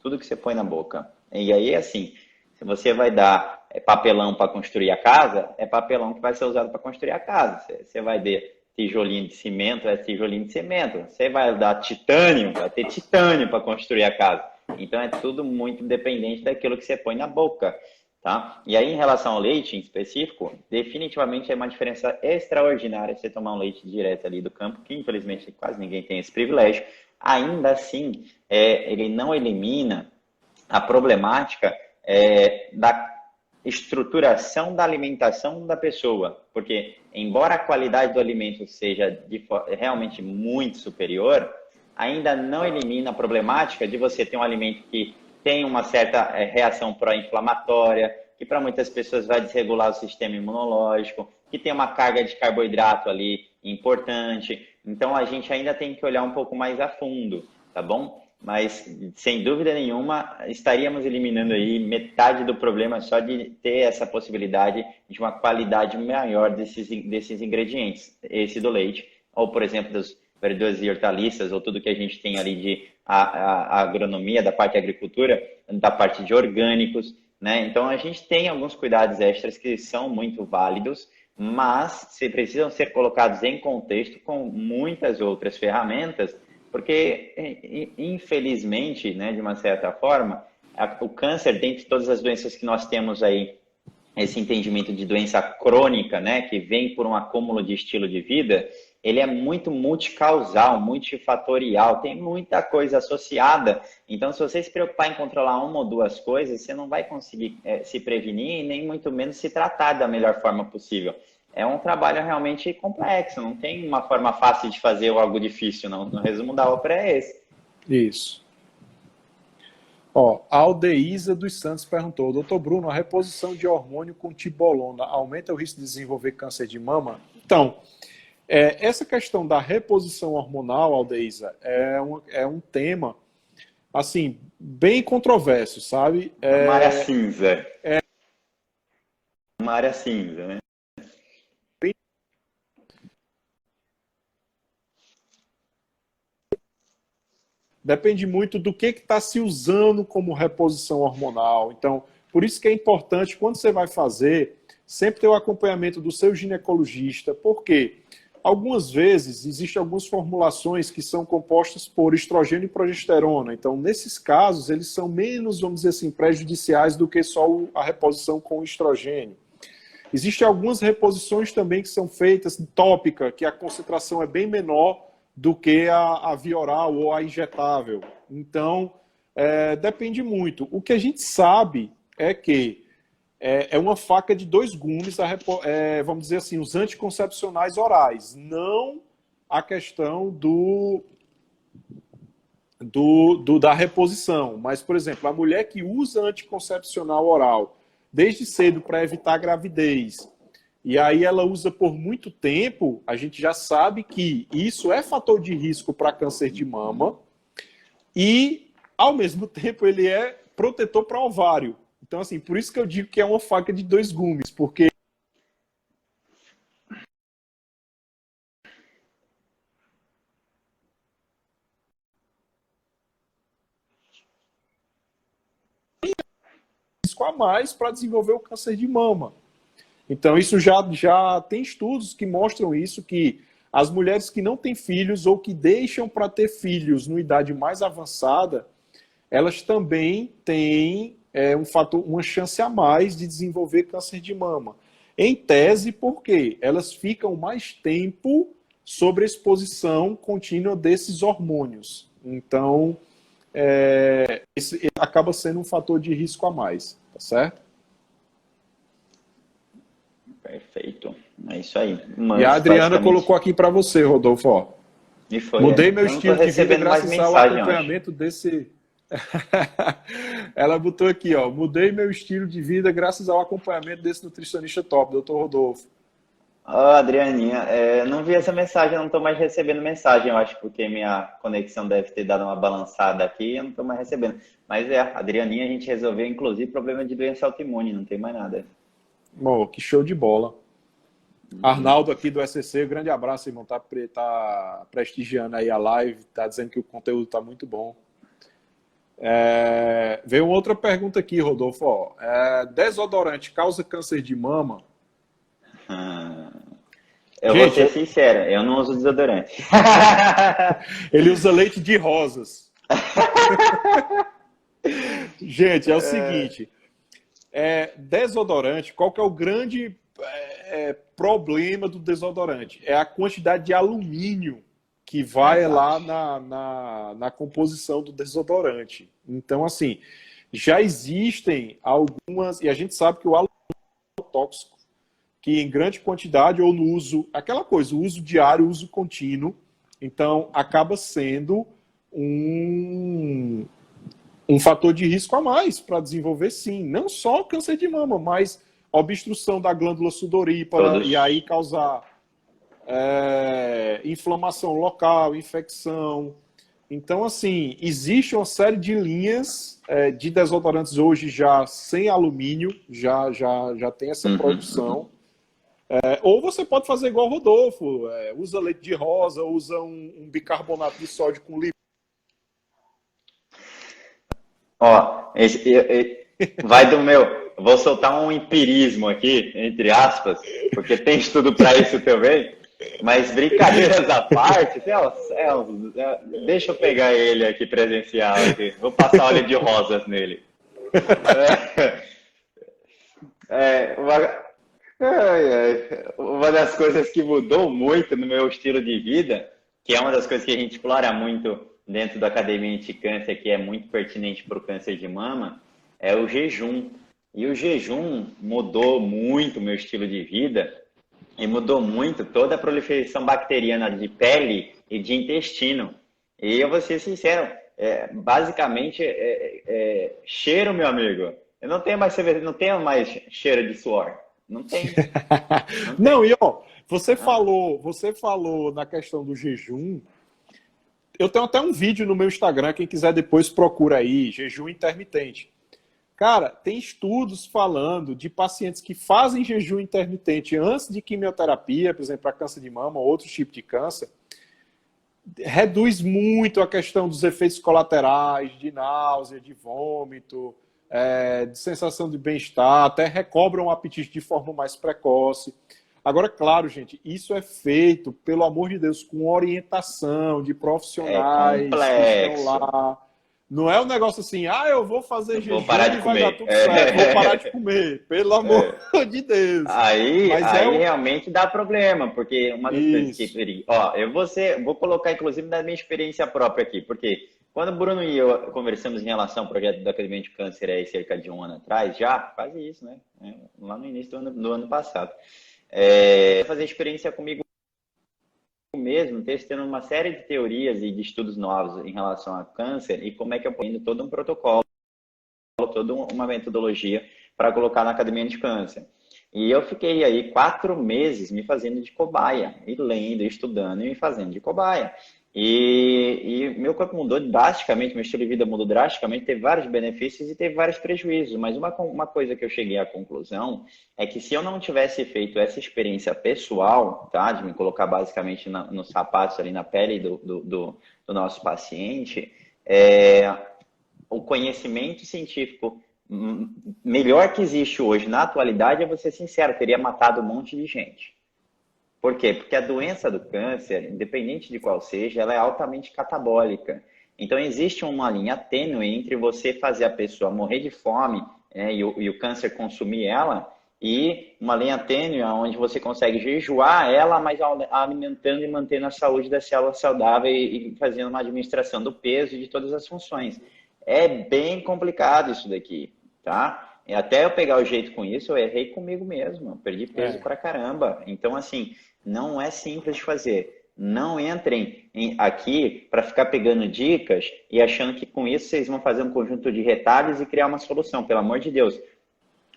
Tudo que você põe na boca. E aí, assim, se você vai dar papelão para construir a casa, é papelão que vai ser usado para construir a casa. Você vai dar tijolinho de cimento, é tijolinho de cimento. Você vai dar titânio, vai ter titânio para construir a casa. Então, é tudo muito dependente daquilo que você põe na boca. Tá? E aí, em relação ao leite em específico, definitivamente é uma diferença extraordinária você tomar um leite direto ali do campo, que infelizmente quase ninguém tem esse privilégio. Ainda assim, ele não elimina a problemática da estruturação da alimentação da pessoa, porque embora a qualidade do alimento seja realmente muito superior, ainda não elimina a problemática de você ter um alimento que tem uma certa reação pró-inflamatória, que para muitas pessoas vai desregular o sistema imunológico, que tem uma carga de carboidrato ali importante. Então, a gente ainda tem que olhar um pouco mais a fundo, tá bom? Mas, sem dúvida nenhuma, estaríamos eliminando aí metade do problema só de ter essa possibilidade de uma qualidade maior desses ingredientes. Esse do leite, ou, por exemplo, das verduras e hortaliças, ou tudo que a gente tem ali de a agronomia, da parte de agricultura, da parte de orgânicos, né? Então, a gente tem alguns cuidados extras que são muito válidos, mas precisam ser colocados em contexto com muitas outras ferramentas Porque, infelizmente, né, de uma certa forma, o câncer, dentre todas as doenças que nós temos aí, esse entendimento de doença crônica, né, que vem por um acúmulo de estilo de vida, ele é muito multicausal, multifatorial, tem muita coisa associada. Então, se você se preocupar em controlar uma ou duas coisas, você não vai conseguir se prevenir e nem muito menos se tratar da melhor forma possível. É um trabalho realmente complexo, não tem uma forma fácil de fazer ou algo difícil, não. No resumo da ópera é esse. Isso. Ó, a Aldeísa dos Santos perguntou, doutor Bruno, a reposição de hormônio com tibolona aumenta o risco de desenvolver câncer de mama? Então, essa questão da reposição hormonal, Aldeísa, é um tema, assim, bem controverso, sabe? Uma área cinza. Uma área cinza, né? Depende muito do que está se usando como reposição hormonal. Então, por isso que é importante, quando você vai fazer, sempre ter o acompanhamento do seu ginecologista, porque algumas vezes existem algumas formulações que são compostas por estrogênio e progesterona. Então, nesses casos, eles são menos, vamos dizer assim, prejudiciais do que só a reposição com estrogênio. Existem algumas reposições também que são feitas tópica, que a concentração é bem menor do que a via oral ou a injetável. Então, depende muito. O que a gente sabe é que é uma faca de dois gumes, vamos dizer assim, os anticoncepcionais orais, não a questão da reposição. Mas, por exemplo, a mulher que usa anticoncepcional oral desde cedo para evitar a gravidez, e aí ela usa por muito tempo, a gente já sabe que isso é fator de risco para câncer de mama e, ao mesmo tempo, ele é protetor para ovário. Então, assim, por isso que eu digo que é uma faca de dois gumes, porque risco a mais para desenvolver o câncer de mama. Então, isso já tem estudos que mostram isso, que as mulheres que não têm filhos ou que deixam para ter filhos numa idade mais avançada, elas também têm uma chance a mais de desenvolver câncer de mama. Em tese, porque elas ficam mais tempo sobre a exposição contínua desses hormônios. Então, esse acaba sendo um fator de risco a mais, tá certo? Perfeito. É isso aí. E a Adriana colocou aqui para você, Rodolfo. Ó. E foi, mudei meu estilo de vida graças ao acompanhamento desse... Ela botou aqui, ó. Mudei meu estilo de vida graças ao acompanhamento desse nutricionista top, doutor Rodolfo. Adrianinha, não vi essa mensagem, eu não estou mais recebendo mensagem, eu acho, porque minha conexão deve ter dado uma balançada aqui, eu não estou mais recebendo. Mas Adrianinha, a gente resolveu, inclusive, problema de doença autoimune, não tem mais nada. Bom, que show de bola. Arnaldo aqui do SCC, grande abraço, irmão, tá prestigiando aí a live, tá dizendo que o conteúdo tá muito bom. Veio outra pergunta aqui, Rodolfo, ó. Desodorante causa câncer de mama? Vou ser sincero, eu não uso desodorante. Ele usa leite de rosas. Gente, é o seguinte, desodorante, qual que é o grande problema do desodorante? É a quantidade de alumínio que vai lá na composição do desodorante. Então, assim, já existem algumas, e a gente sabe que o alumínio é tóxico, que em grande quantidade ou no uso, aquela coisa, o uso diário, o uso contínuo, então acaba sendo um fator de risco a mais para desenvolver, sim, não só o câncer de mama, mas obstrução da glândula sudorípara e aí causar inflamação local, infecção. Então, assim, existe uma série de linhas de desodorantes hoje já sem alumínio, já tem essa produção. Ou você pode fazer igual o Rodolfo, usa leite de rosa, usa um bicarbonato de sódio com limão. Ó, vai do meu... Vou soltar um empirismo aqui, entre aspas, porque tem estudo para isso também. Mas brincadeiras à parte, Celso, deixa eu pegar ele aqui presencial aqui. Vou passar óleo de rosas nele. Uma, uma das coisas que mudou muito no meu estilo de vida, que é uma das coisas que a gente explora muito dentro da Academia Anticâncer, que é muito pertinente para o câncer de mama, é o jejum. E o jejum mudou muito o meu estilo de vida e mudou muito toda a proliferação bacteriana de pele e de intestino. E eu vou ser sincero, basicamente, cheiro, meu amigo. Eu não tenho mais cerveja, não tenho mais cheiro de suor. Não tem. Não tem. Não, e ó, você falou na questão do jejum. Eu tenho até um vídeo no meu Instagram, quem quiser depois procura aí, jejum intermitente. Cara, tem estudos falando de pacientes que fazem jejum intermitente antes de quimioterapia, por exemplo, para câncer de mama ou outro tipo de câncer, reduz muito a questão dos efeitos colaterais, de náusea, de vômito, de sensação de bem-estar, até recobram o apetite de forma mais precoce. Agora, claro, gente, isso é feito, pelo amor de Deus, com orientação de profissionais que estão Complexo. lá. Não é um negócio assim, eu vou fazer Vou jejum parar de e vai dar comer. tudo certo, vou parar de comer, pelo amor de Deus. Mas Aí realmente dá problema, porque uma das coisas Isso. que. Ó, vou colocar inclusive da minha experiência própria aqui, porque quando o Bruno e eu conversamos em relação ao projeto da Academia de Câncer aí cerca de um ano atrás, já, quase isso, né? Lá no início do ano passado. Fazer experiência comigo mesmo, testando uma série de teorias e de estudos novos em relação a câncer e como é que eu ponho todo um protocolo, toda uma metodologia para colocar na Academia de Câncer. E eu fiquei aí 4 meses me fazendo de cobaia, e lendo, estudando e me fazendo de cobaia. E meu corpo mudou drasticamente, meu estilo de vida mudou drasticamente, teve vários benefícios e teve vários prejuízos. Mas uma coisa que eu cheguei à conclusão é que se eu não tivesse feito essa experiência pessoal, tá, de me colocar basicamente nos sapatos ali na pele do nosso paciente, o conhecimento científico melhor que existe hoje na atualidade, eu vou ser sincero, teria matado um monte de gente. Por quê? Porque a doença do câncer, independente de qual seja, ela é altamente catabólica. Então, existe uma linha tênue entre você fazer a pessoa morrer de fome, né, e o câncer consumir ela, e uma linha tênue onde você consegue jejuar ela, mas alimentando e mantendo a saúde da célula saudável e fazendo uma administração do peso e de todas as funções. É bem complicado isso daqui, tá? E até eu pegar o jeito com isso, eu errei comigo mesmo. Eu perdi peso pra caramba. Então, assim, não é simples de fazer. Não entrem aqui para ficar pegando dicas e achando que com isso vocês vão fazer um conjunto de retalhos e criar uma solução. Pelo amor de Deus.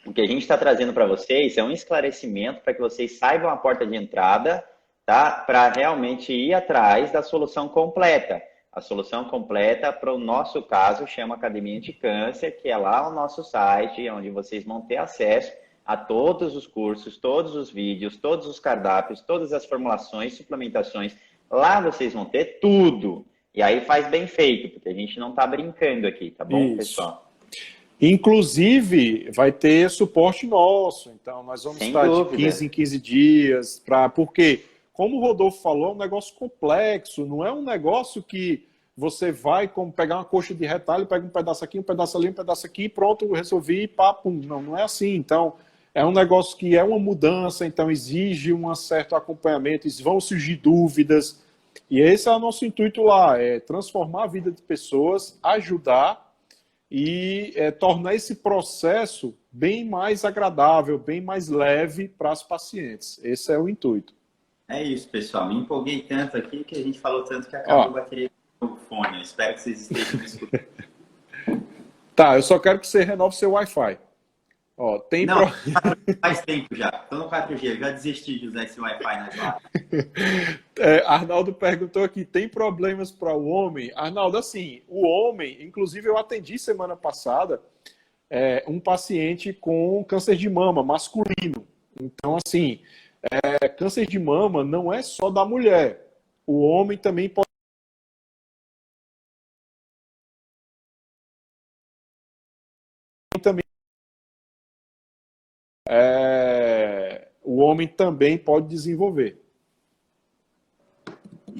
O que a gente está trazendo para vocês é um esclarecimento para que vocês saibam a porta de entrada, tá? Para realmente ir atrás da solução completa. A solução completa, para o nosso caso, chama Academia de Câncer, que é lá o nosso site, onde vocês vão ter acesso a todos os cursos, todos os vídeos, todos os cardápios, todas as formulações, suplementações. Lá vocês vão ter tudo. E aí faz bem feito, porque a gente não está brincando aqui, tá bom, Isso. pessoal? Inclusive, vai ter suporte nosso. Então, nós vamos Sem estar de dúvida. 15 em 15 dias. Porque, como o Rodolfo falou, é um negócio complexo. Não é um negócio que você vai como pegar uma coxa de retalho, pega um pedaço aqui, um pedaço ali, um pedaço aqui, e pronto, resolvi, e pá, pum. Não, não é assim. Então, é um negócio que é uma mudança, então exige um certo acompanhamento, vão surgir dúvidas. E esse é o nosso intuito lá, é transformar a vida de pessoas, ajudar e tornar esse processo bem mais agradável, bem mais leve para as pacientes. Esse é o intuito. É isso, pessoal. Me empolguei tanto aqui que a gente falou tanto que acabou a bateria do fone. Eu espero que vocês estejam me escutando. Tá, eu só quero que você renove seu Wi-Fi. Ó, Não, faz tempo já. Estou no 4G, eu já desisti de usar esse Wi-Fi nas lives. Arnaldo perguntou aqui, tem problemas para o homem? Arnaldo, assim, o homem, inclusive eu atendi semana passada um paciente com câncer de mama masculino. Então, assim, câncer de mama não é só da mulher. O homem também pode o homem também pode desenvolver.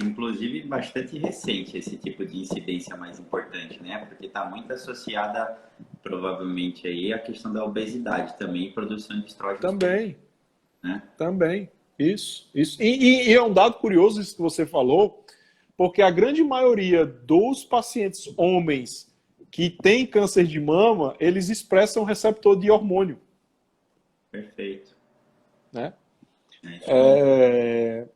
inclusive, bastante recente esse tipo de incidência mais importante, né? Porque está muito associada, provavelmente, aí à questão da obesidade também e produção de estrógenos. Também, Né? também. Isso. E é um dado curioso isso que você falou, porque a grande maioria dos pacientes homens que têm câncer de mama, eles expressam receptor de hormônio. Perfeito. Né? É,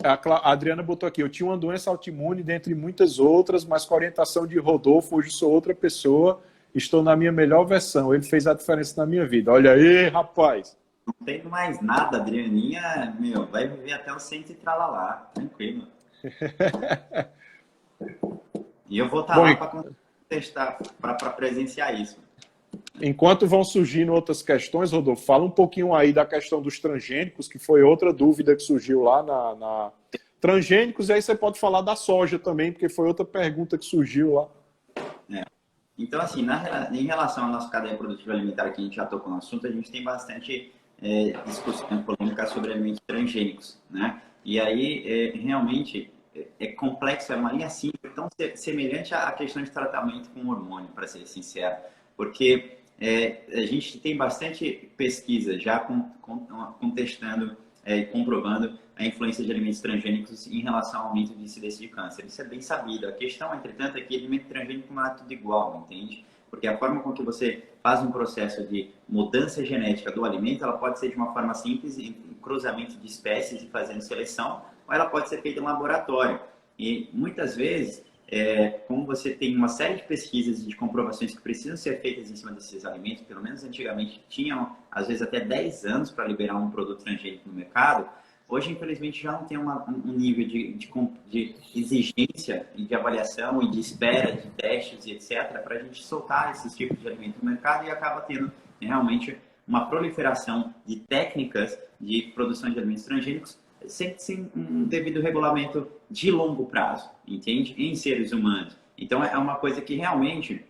A Adriana botou aqui, eu tinha uma doença autoimune dentre muitas outras, mas com a orientação de Rodolfo, hoje sou outra pessoa, estou na minha melhor versão. Ele fez a diferença na minha vida. Olha aí, rapaz. não tem mais nada, Adrianinha, meu, vai viver até o 100 e tralalá, tranquilo. E eu vou estar lá para testar, para presenciar isso. Enquanto vão surgindo outras questões, Rodolfo, fala um pouquinho aí da questão dos transgênicos, que foi outra dúvida que surgiu lá na... Transgênicos, e aí você pode falar da soja também, porque foi outra pergunta que surgiu lá. Então, assim, em relação à nossa cadeia produtiva alimentar, que a gente já tocou no assunto, a gente tem bastante discussão polêmica sobre alimentos transgênicos, né? E aí, realmente, é complexo, é uma linha simples, tão semelhante à questão de tratamento com hormônio, para ser sincero, porque a gente tem bastante pesquisa já contestando e comprovando a influência de alimentos transgênicos em relação ao aumento de incidência de câncer. Isso é bem sabido. A questão, entretanto, é que alimento transgênico não é tudo igual, entende? Porque a forma com que você faz um processo de mudança genética do alimento, ela pode ser de uma forma simples, em cruzamento de espécies e fazendo seleção, ou ela pode ser feita em laboratório. E muitas vezes, como você tem uma série de pesquisas e de comprovações que precisam ser feitas em cima desses alimentos, pelo menos antigamente tinham, às vezes, até 10 anos para liberar um produto transgênico no mercado, hoje, infelizmente, já não tem um nível de exigência e de avaliação e de espera, de testes e etc., para a gente soltar esses tipos de alimento no mercado e acaba tendo realmente uma proliferação de técnicas de produção de alimentos transgênicos sem um devido regulamento de longo prazo, entende? Em seres humanos. Então, é uma coisa que realmente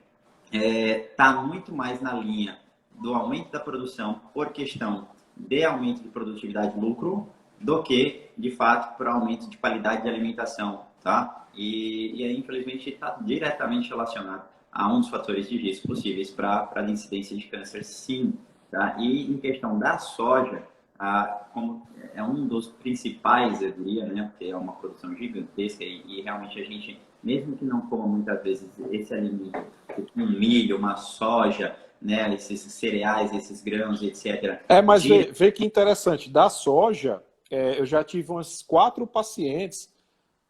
está muito mais na linha do aumento da produção por questão de aumento de produtividade e lucro do que, de fato, para aumento de qualidade de alimentação, tá? E aí, infelizmente, está diretamente relacionado a um dos fatores de risco possíveis para a incidência de câncer, sim, tá? E em questão da soja, como é um dos principais, eu diria, né? Porque é uma produção gigantesca e realmente a gente, mesmo que não coma muitas vezes esse alimento, um milho, uma soja, né? Esses cereais, esses grãos, etc. Mas vê que interessante, da soja, eu já tive umas 4 pacientes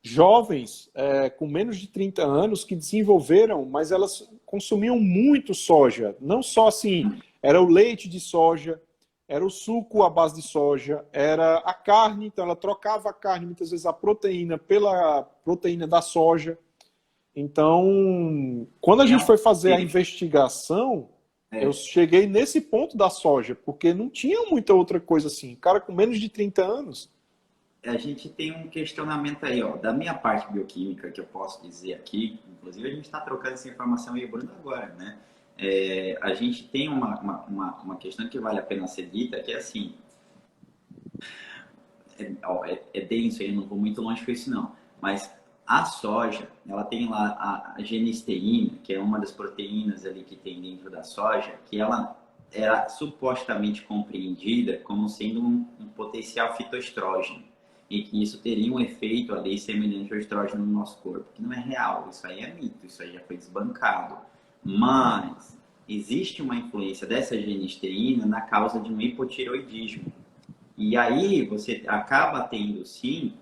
jovens, com menos de 30 anos, que desenvolveram, mas elas consumiam muito soja. Não só assim, era o leite de soja, era o suco à base de soja, era a carne, então ela trocava a carne, muitas vezes a proteína, pela proteína da soja. Então, quando a gente foi fazer a investigação, eu cheguei nesse ponto da soja, porque não tinha muita outra coisa assim. Cara com menos de 30 anos. A gente tem um questionamento aí, ó, da minha parte bioquímica, que eu posso dizer aqui, inclusive a gente está trocando essa informação aí, Bruno, agora, né? A gente tem uma questão que vale a pena ser dita, que é assim, é denso aí, não vou muito longe com isso não, mas a soja, ela tem lá a genisteína, que é uma das proteínas ali que tem dentro da soja, que ela era supostamente compreendida como sendo um potencial fitoestrógeno, e que isso teria um efeito ali semelhante ao estrógeno no nosso corpo, que não é real, isso aí é mito, isso aí já foi desbancado. Mas existe uma influência dessa genisteína na causa de um hipotireoidismo. E aí você acaba tendo, sim,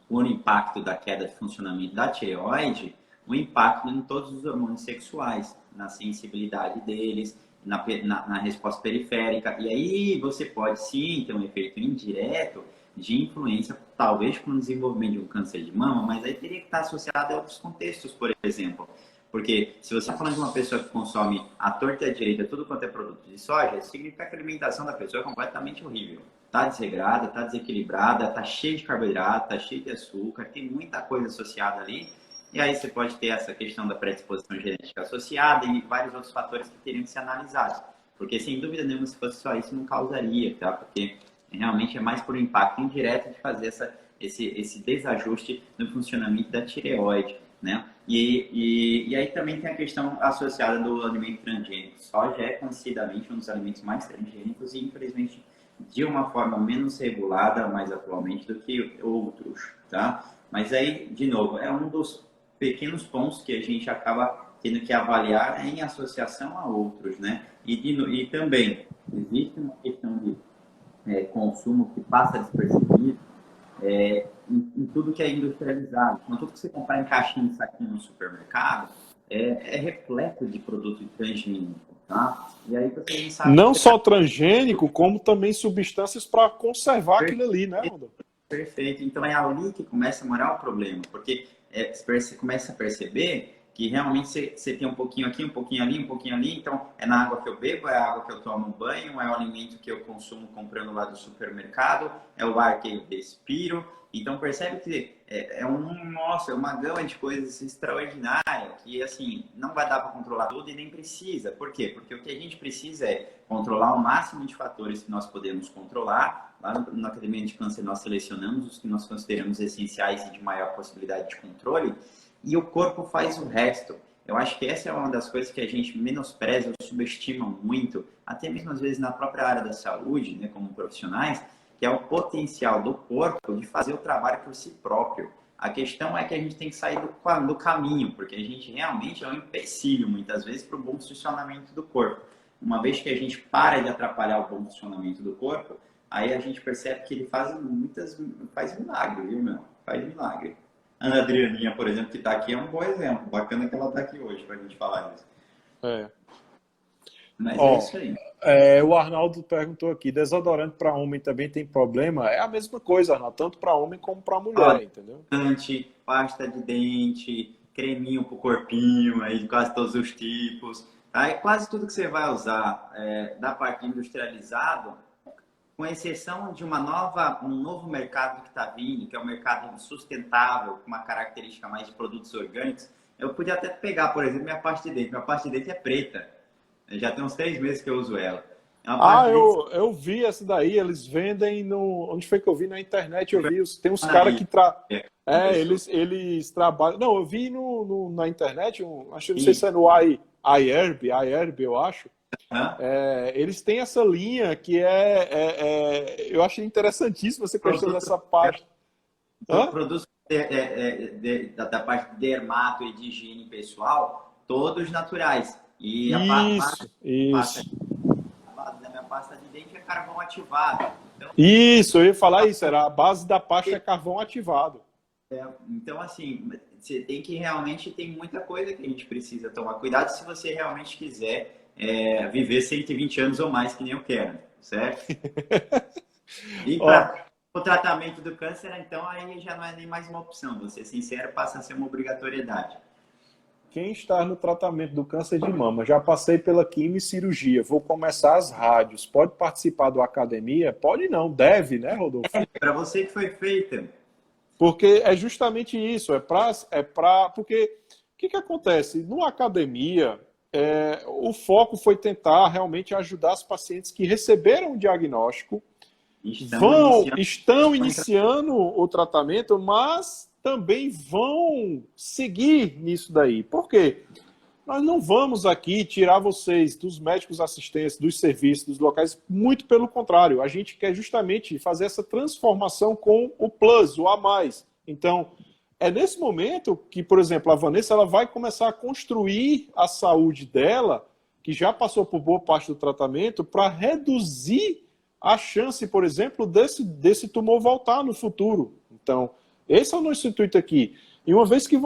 por impacto da queda de funcionamento da tireoide, um impacto em todos os hormônios sexuais, na sensibilidade deles, na resposta periférica. E aí você pode, sim, ter um efeito indireto de influência, talvez com o desenvolvimento de um câncer de mama, mas aí teria que estar associado a outros contextos, por exemplo. Porque se você está falando de uma pessoa que consome à torta e à direita tudo quanto é produto de soja, isso significa que a alimentação da pessoa é completamente horrível. Está desregrada, está desequilibrada, está cheia de carboidrato, está cheia de açúcar, tem muita coisa associada ali. E aí você pode ter essa questão da predisposição genética associada e vários outros fatores que teriam que ser analisados. Porque, sem dúvida nenhuma, se fosse só isso, não causaria, tá? Porque realmente é mais por impacto indireto de fazer esse desajuste no funcionamento da tireoide, né? E aí também tem a questão associada do alimento transgênico. Soja é conhecidamente um dos alimentos mais transgênicos e, infelizmente, de uma forma menos regulada, mais atualmente, do que outros, tá? Mas aí, de novo, é um dos pequenos pontos que a gente acaba tendo que avaliar em associação a outros, né? E também, existe uma questão de consumo que passa despercebido em tudo que é industrializado. Então, tudo que você comprar em caixinha de saquinho no supermercado é repleto de produto transgênico, tá? E aí você não sabe... Não só transgênico, como também substâncias para conservar aquilo ali, né, Rodolfo? Perfeito. Então, é ali que começa a morar o problema, porque você começa a perceber que realmente você tem um pouquinho aqui, um pouquinho ali, um pouquinho ali. Então, é na água que eu bebo, é a água que eu tomo banho, é o alimento que eu consumo comprando lá do supermercado, é o ar que eu respiro. Então, percebe que é uma gama de coisas extraordinária que, assim, não vai dar para controlar tudo e nem precisa. Por quê? Porque o que a gente precisa é controlar o máximo de fatores que nós podemos controlar. Lá na Academia de Câncer, nós selecionamos os que nós consideramos essenciais e de maior possibilidade de controle, e o corpo faz o resto. Eu acho que essa é uma das coisas que a gente menospreza ou subestima muito, até mesmo às vezes na própria área da saúde, né, como profissionais, que é o potencial do corpo de fazer o trabalho por si próprio. A questão é que a gente tem que sair do caminho, porque a gente realmente é um empecilho, muitas vezes, para o bom funcionamento do corpo. Uma vez que a gente para de atrapalhar o bom funcionamento do corpo, aí a gente percebe que ele faz milagre, viu, meu? Faz milagre. A Ana Adrianinha, por exemplo, que está aqui, é um bom exemplo. Bacana que ela está aqui hoje para a gente falar isso. Mas é isso aí. O Arnaldo perguntou aqui, desodorante para homem também tem problema? É a mesma coisa, Arnaldo, tanto para homem como para mulher, entendeu? Pasta de dente, creminho para o corpinho, aí de quase todos os tipos. Tá? E quase tudo que você vai usar da parte industrializado, com exceção de um novo mercado que está vindo, que é o mercado sustentável, com uma característica mais de produtos orgânicos, eu podia até pegar, por exemplo, minha pasta de dente. Minha pasta de dente é preta. Já tem uns 3 meses que eu uso ela. Eu vi essa daí, eles vendem no... Onde foi que eu vi? Na internet, eu vi. Tem uns caras que... Eles trabalham... Não, eu vi na internet, acho que não sei se é no iHerb, eu acho. Eles têm essa linha que eu achei interessantíssimo você gostando dessa parte. Produtos da parte de dermato e de higiene pessoal, todos naturais. E a base da minha pasta de dente é carvão ativado. Então, eu ia falar isso, era a base da pasta é carvão ativado. Então, assim, você tem que realmente, tem muita coisa que a gente precisa tomar cuidado se você realmente quiser viver 120 anos ou mais, que nem eu quero, certo? E para o tratamento do câncer, então, aí já não é nem mais uma opção. Vou ser sincero, passa a ser uma obrigatoriedade. Quem está no tratamento do câncer de mama, já passei pela quimio e cirurgia, vou começar as rádios, pode participar da academia? Pode não, deve, né, Rodolfo? Para você que foi feita. Porque é justamente isso, porque o que acontece? Na academia, o foco foi tentar realmente ajudar os pacientes que receberam o diagnóstico, estão iniciando o tratamento, mas também vão seguir nisso daí. Por quê? Nós não vamos aqui tirar vocês dos médicos assistentes, dos serviços, dos locais, muito pelo contrário. A gente quer justamente fazer essa transformação com o plus, o a mais. Então, é nesse momento que, por exemplo, a Vanessa ela vai começar a construir a saúde dela, que já passou por boa parte do tratamento, para reduzir a chance, por exemplo, desse tumor voltar no futuro. Então, esse é o nosso intuito aqui. E uma vez que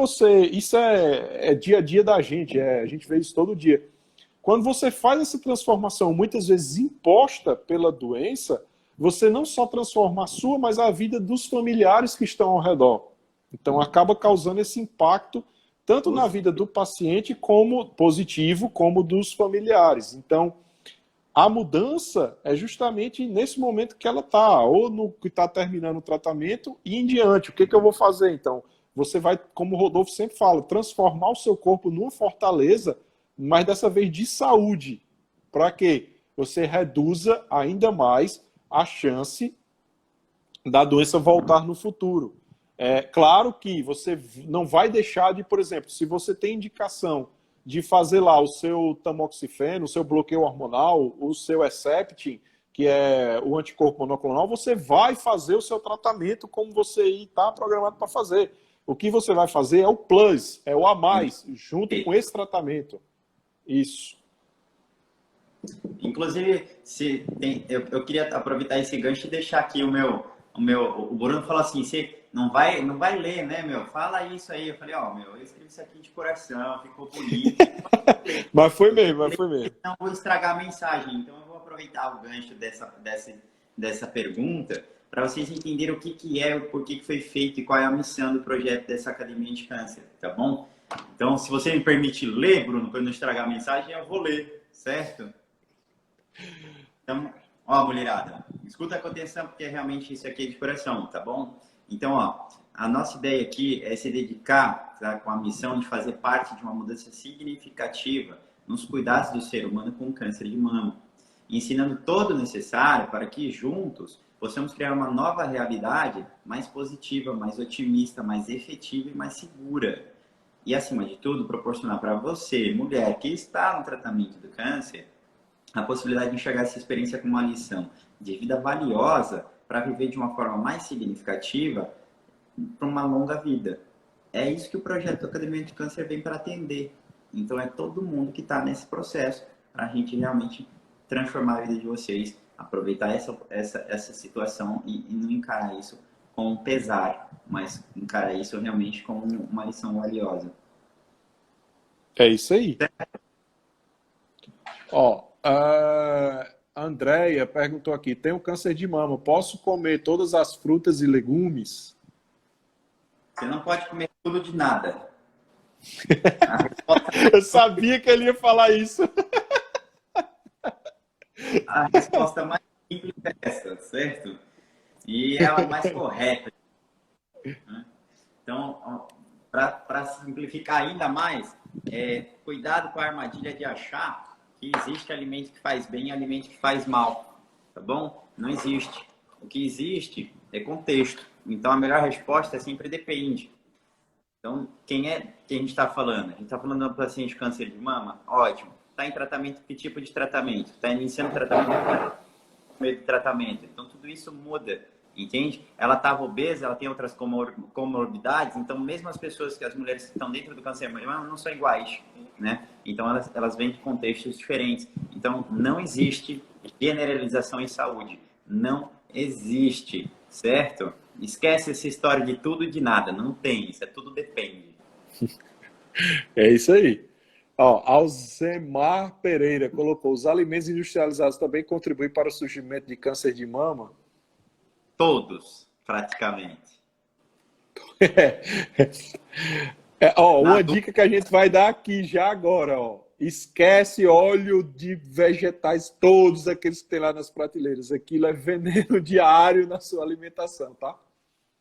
isso é dia a dia da gente, a gente vê isso todo dia. Quando você faz essa transformação, muitas vezes imposta pela doença, você não só transforma a sua, mas a vida dos familiares que estão ao redor. Então, acaba causando esse impacto, tanto na vida do paciente, como positivo, como dos familiares. Então, a mudança é justamente nesse momento que ela está, ou no que está terminando o tratamento e em diante. O que eu vou fazer, então? Você vai, como o Rodolfo sempre fala, transformar o seu corpo numa fortaleza, mas dessa vez de saúde. Para quê? Você reduza ainda mais a chance da doença voltar no futuro. É claro que você não vai deixar de, por exemplo, se você tem indicação de fazer lá o seu tamoxifeno, o seu bloqueio hormonal, o seu Herceptin, que é o anticorpo monoclonal, você vai fazer o seu tratamento como você está programado para fazer. O que você vai fazer é o plus, é o a mais, junto com esse tratamento. Isso. Inclusive, eu queria aproveitar esse gancho e deixar aqui o Bruno falou assim, você não vai ler, né, meu? Fala isso aí. Eu falei, eu escrevi isso aqui de coração, ficou bonito. Mas foi mesmo. Não vou estragar a mensagem, então eu vou aproveitar o gancho dessa pergunta para vocês entenderem o que é, o porquê que foi feito e qual é a missão do projeto dessa Academia de Câncer, tá bom? Então, se você me permite ler, Bruno, para não estragar a mensagem, eu vou ler, certo? Então, mulherada, escuta com atenção, porque realmente isso aqui é de coração, tá bom? Então, a nossa ideia aqui é se dedicar, tá, com a missão de fazer parte de uma mudança significativa nos cuidados do ser humano com câncer de mama, ensinando todo o necessário para que juntos possamos criar uma nova realidade mais positiva, mais otimista, mais efetiva e mais segura. E, acima de tudo, proporcionar para você, mulher que está no tratamento do câncer, a possibilidade de enxergar essa experiência como uma lição de vida valiosa para viver de uma forma mais significativa para uma longa vida. É isso que o projeto Academia de Câncer vem para atender. Então, é todo mundo que está nesse processo para a gente realmente transformar a vida de vocês, aproveitar essa situação e não encarar isso com um pesar, mas encarar isso realmente como uma lição valiosa. É isso aí. A Andréia perguntou aqui, tenho câncer de mama, posso comer todas as frutas e legumes? Você não pode comer tudo de nada. Eu sabia que ele ia falar isso. A resposta mais simples é essa, certo? E ela é mais correta. Então, para simplificar ainda mais, cuidado com a armadilha de achar que existe alimento que faz bem e alimento que faz mal, tá bom? Não existe. O que existe é contexto. Então, a melhor resposta é sempre depende. Então, quem a gente está falando? A gente está falando de um paciente de câncer de mama? Ótimo. Está em tratamento? Que tipo de tratamento? Está iniciando tratamento? Meio de tratamento. Então, tudo isso muda, entende? Ela estava obesa, ela tem outras comorbidades, então mesmo as pessoas, as mulheres que estão dentro do câncer de mama não são iguais, né? Então, elas vêm de contextos diferentes. Então, não existe generalização em saúde. Não existe, certo? Esquece essa história de tudo e de nada. Não tem, isso é tudo depende. É isso aí. Alzemar Pereira colocou, os alimentos industrializados também contribuem para o surgimento de câncer de mama? Todos, praticamente. Uma dica que a gente vai dar aqui já agora, esquece óleo de vegetais, todos aqueles que tem lá nas prateleiras. Aquilo é veneno diário na sua alimentação, tá?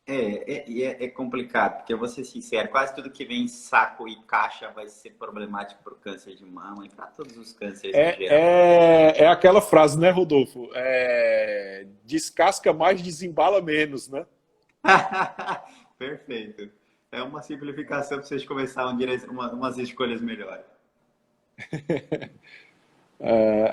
É complicado, porque eu vou ser sincero, quase tudo que vem em saco e caixa vai ser problemático para o câncer de mama e para todos os cânceres em geral. É aquela frase, né, Rodolfo? Descasca mais, desembala menos, né? Perfeito. É uma simplificação para vocês começarem umas escolhas melhores.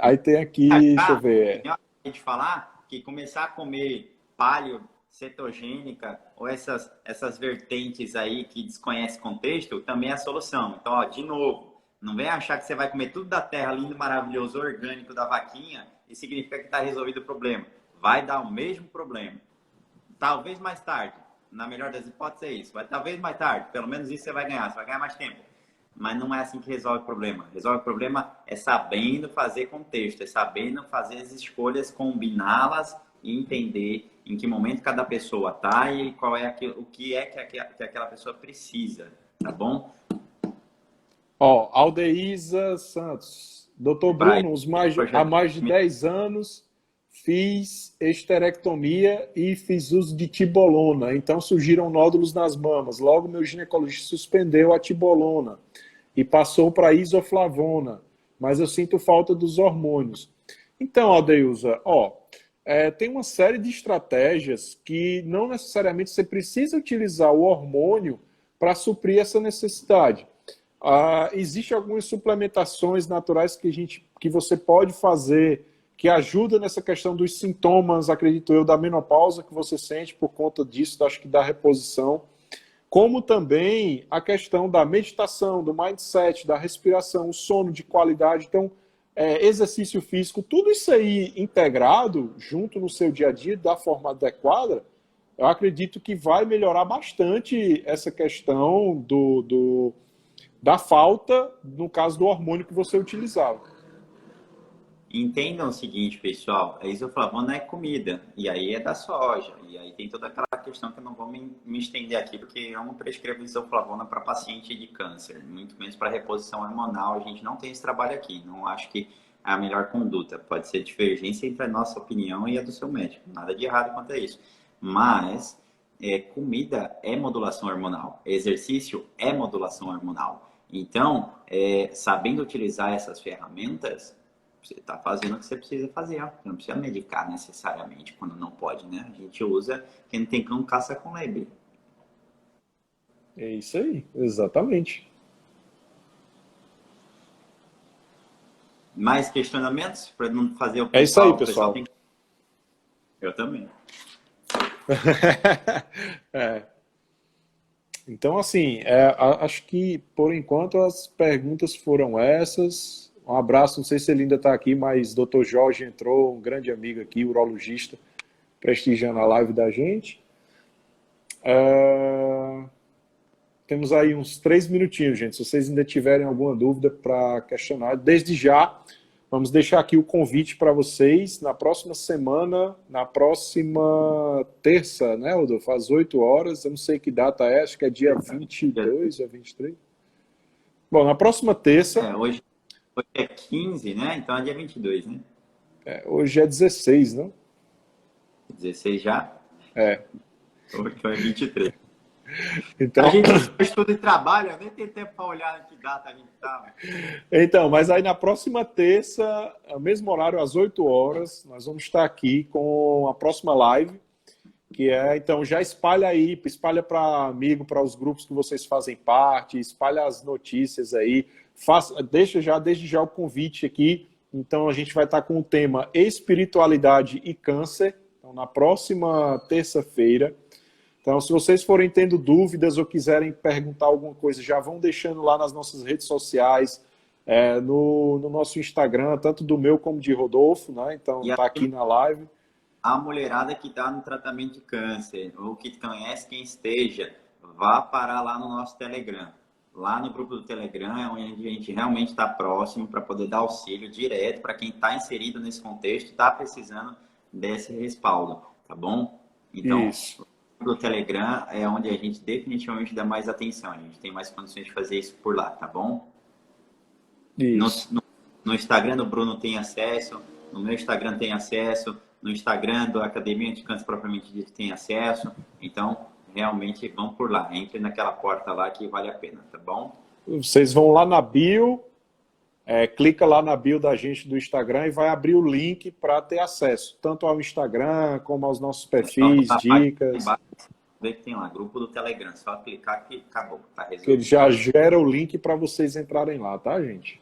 Aí tem aqui, deixa eu ver. A gente falar que começar a comer paleo, cetogênica ou essas vertentes aí que desconhece contexto, também é a solução. Então, de novo, não vem achar que você vai comer tudo da terra, lindo, maravilhoso, orgânico da vaquinha e significa que está resolvido o problema. Vai dar o mesmo problema. Talvez mais tarde. Na melhor das hipóteses é isso. Talvez mais tarde. Pelo menos isso você vai ganhar mais tempo. Mas não é assim que resolve o problema. Resolve o problema é sabendo fazer contexto, é sabendo fazer as escolhas, combiná-las e entender em que momento cada pessoa está e qual é o que é que aquela pessoa precisa, tá bom? Aldeísa Santos. Doutor Bruno, há mais de 10 anos fiz esterectomia e fiz uso de tibolona. Então surgiram nódulos nas mamas. Logo meu ginecologista suspendeu a tibolona e passou para isoflavona. Mas eu sinto falta dos hormônios. Então, Aldeusa, tem uma série de estratégias que não necessariamente você precisa utilizar o hormônio para suprir essa necessidade. Existem algumas suplementações naturais que você pode fazer que ajuda nessa questão dos sintomas, acredito eu, da menopausa que você sente por conta disso, acho que da reposição, como também a questão da meditação, do mindset, da respiração, o sono de qualidade. Então, exercício físico, tudo isso aí integrado junto no seu dia a dia da forma adequada, eu acredito que vai melhorar bastante essa questão da falta, no caso do hormônio que você utilizava. Entendam o seguinte, pessoal, a isoflavona é comida, e aí é da soja, e aí tem toda aquela questão que eu não vou me estender aqui, porque eu não prescrevo isoflavona para paciente de câncer, muito menos para reposição hormonal, a gente não tem esse trabalho aqui, não acho que é a melhor conduta, pode ser divergência entre a nossa opinião e a do seu médico, nada de errado quanto a isso, mas comida é modulação hormonal, exercício é modulação hormonal, então, sabendo utilizar essas ferramentas, você está fazendo o que você precisa fazer, ó. Você não precisa medicar necessariamente quando não pode, né? A gente usa, quem não tem cão caça com lebre. É isso aí, exatamente. Mais questionamentos para não fazer o pessoal? É isso aí, pessoal. Eu também. Então, assim, acho que por enquanto as perguntas foram essas. Um abraço, não sei se ele ainda está aqui, mas o Dr. Jorge entrou, um grande amigo aqui, urologista, prestigiando a live da gente. Temos aí uns 3 minutinhos, gente. Se vocês ainda tiverem alguma dúvida para questionar, desde já, vamos deixar aqui o convite para vocês. Na próxima semana, na próxima terça, né, Rodolfo? Às 8 horas, eu não sei que data é, acho que é dia 22 ou 23. Bom, na próxima terça... Hoje é 15, né? Então é dia 22, né? Hoje é 16, não? 16 já? Hoje é 23. Então... A gente estuda e trabalha, nem tem tempo para olhar que data a gente tá. Então, mas aí na próxima terça, ao mesmo horário, às 8 horas, nós vamos estar aqui com a próxima live, que então já espalha aí, espalha para amigo, para os grupos que vocês fazem parte, espalha as notícias aí, deixa já desde já o convite aqui. Então a gente vai estar com o tema espiritualidade e câncer, então na próxima terça-feira. Então, se vocês forem tendo dúvidas ou quiserem perguntar alguma coisa, já vão deixando lá nas nossas redes sociais, no nosso Instagram, tanto do meu como de Rodolfo, né? Então tá aqui na live. A mulherada que está no tratamento de câncer, ou que conhece quem esteja, vá parar lá no nosso Telegram. Lá no grupo do Telegram é onde a gente realmente está próximo para poder dar auxílio direto para quem está inserido nesse contexto e está precisando desse respaldo, tá bom? Então, isso. O Telegram é onde a gente definitivamente dá mais atenção. A gente tem mais condições de fazer isso por lá, tá bom? Isso. No Instagram do Bruno tem acesso, no meu Instagram tem acesso, no Instagram da Academia de Câncer propriamente dito tem acesso. Então, realmente, vão por lá. Entre naquela porta lá que vale a pena, tá bom? Vocês vão lá na bio, clica lá na bio da gente do Instagram e vai abrir o link para ter acesso, tanto ao Instagram como aos nossos perfis, dicas. Vê que tem lá, grupo do Telegram. Só clicar que acabou, tá resolvido. Ele já gera o link para vocês entrarem lá, tá, gente?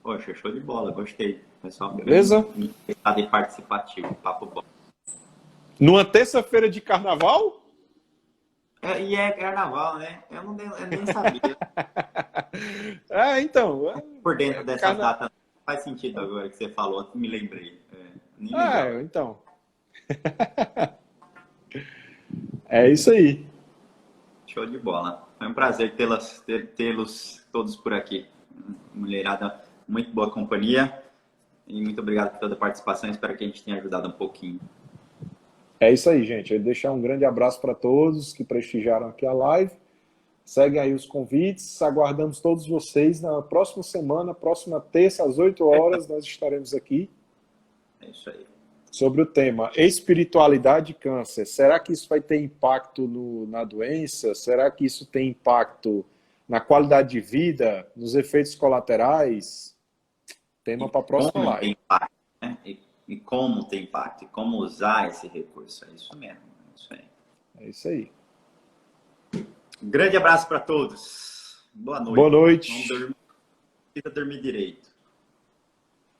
Poxa, show de bola, gostei. Pessoal, beleza? Estado e participativo, papo bom. Numa terça-feira de carnaval? E é carnaval, né? Eu nem sabia. Então. Por dentro dessa data, faz sentido agora que você falou, me lembrei. Então. É isso aí. Show de bola. Foi um prazer tê-los todos por aqui. Mulherada, muito boa companhia. E muito obrigado por toda a participação. Espero que a gente tenha ajudado um pouquinho. É isso aí, gente. Eu vou deixar um grande abraço para todos que prestigiaram aqui a live. Seguem aí os convites. Aguardamos todos vocês na próxima semana, próxima terça, às 8 horas, nós estaremos aqui. É isso aí. Sobre o tema espiritualidade e câncer. Será que isso vai ter impacto na doença? Será que isso tem impacto na qualidade de vida, nos efeitos colaterais? Tema para a próxima Como live. tem impacto, né? E como tem impacto, e como usar esse recurso. É isso mesmo. É isso aí. É isso aí. Grande abraço para todos. Boa noite. Boa noite. Vamos dormir, precisa dormir direito.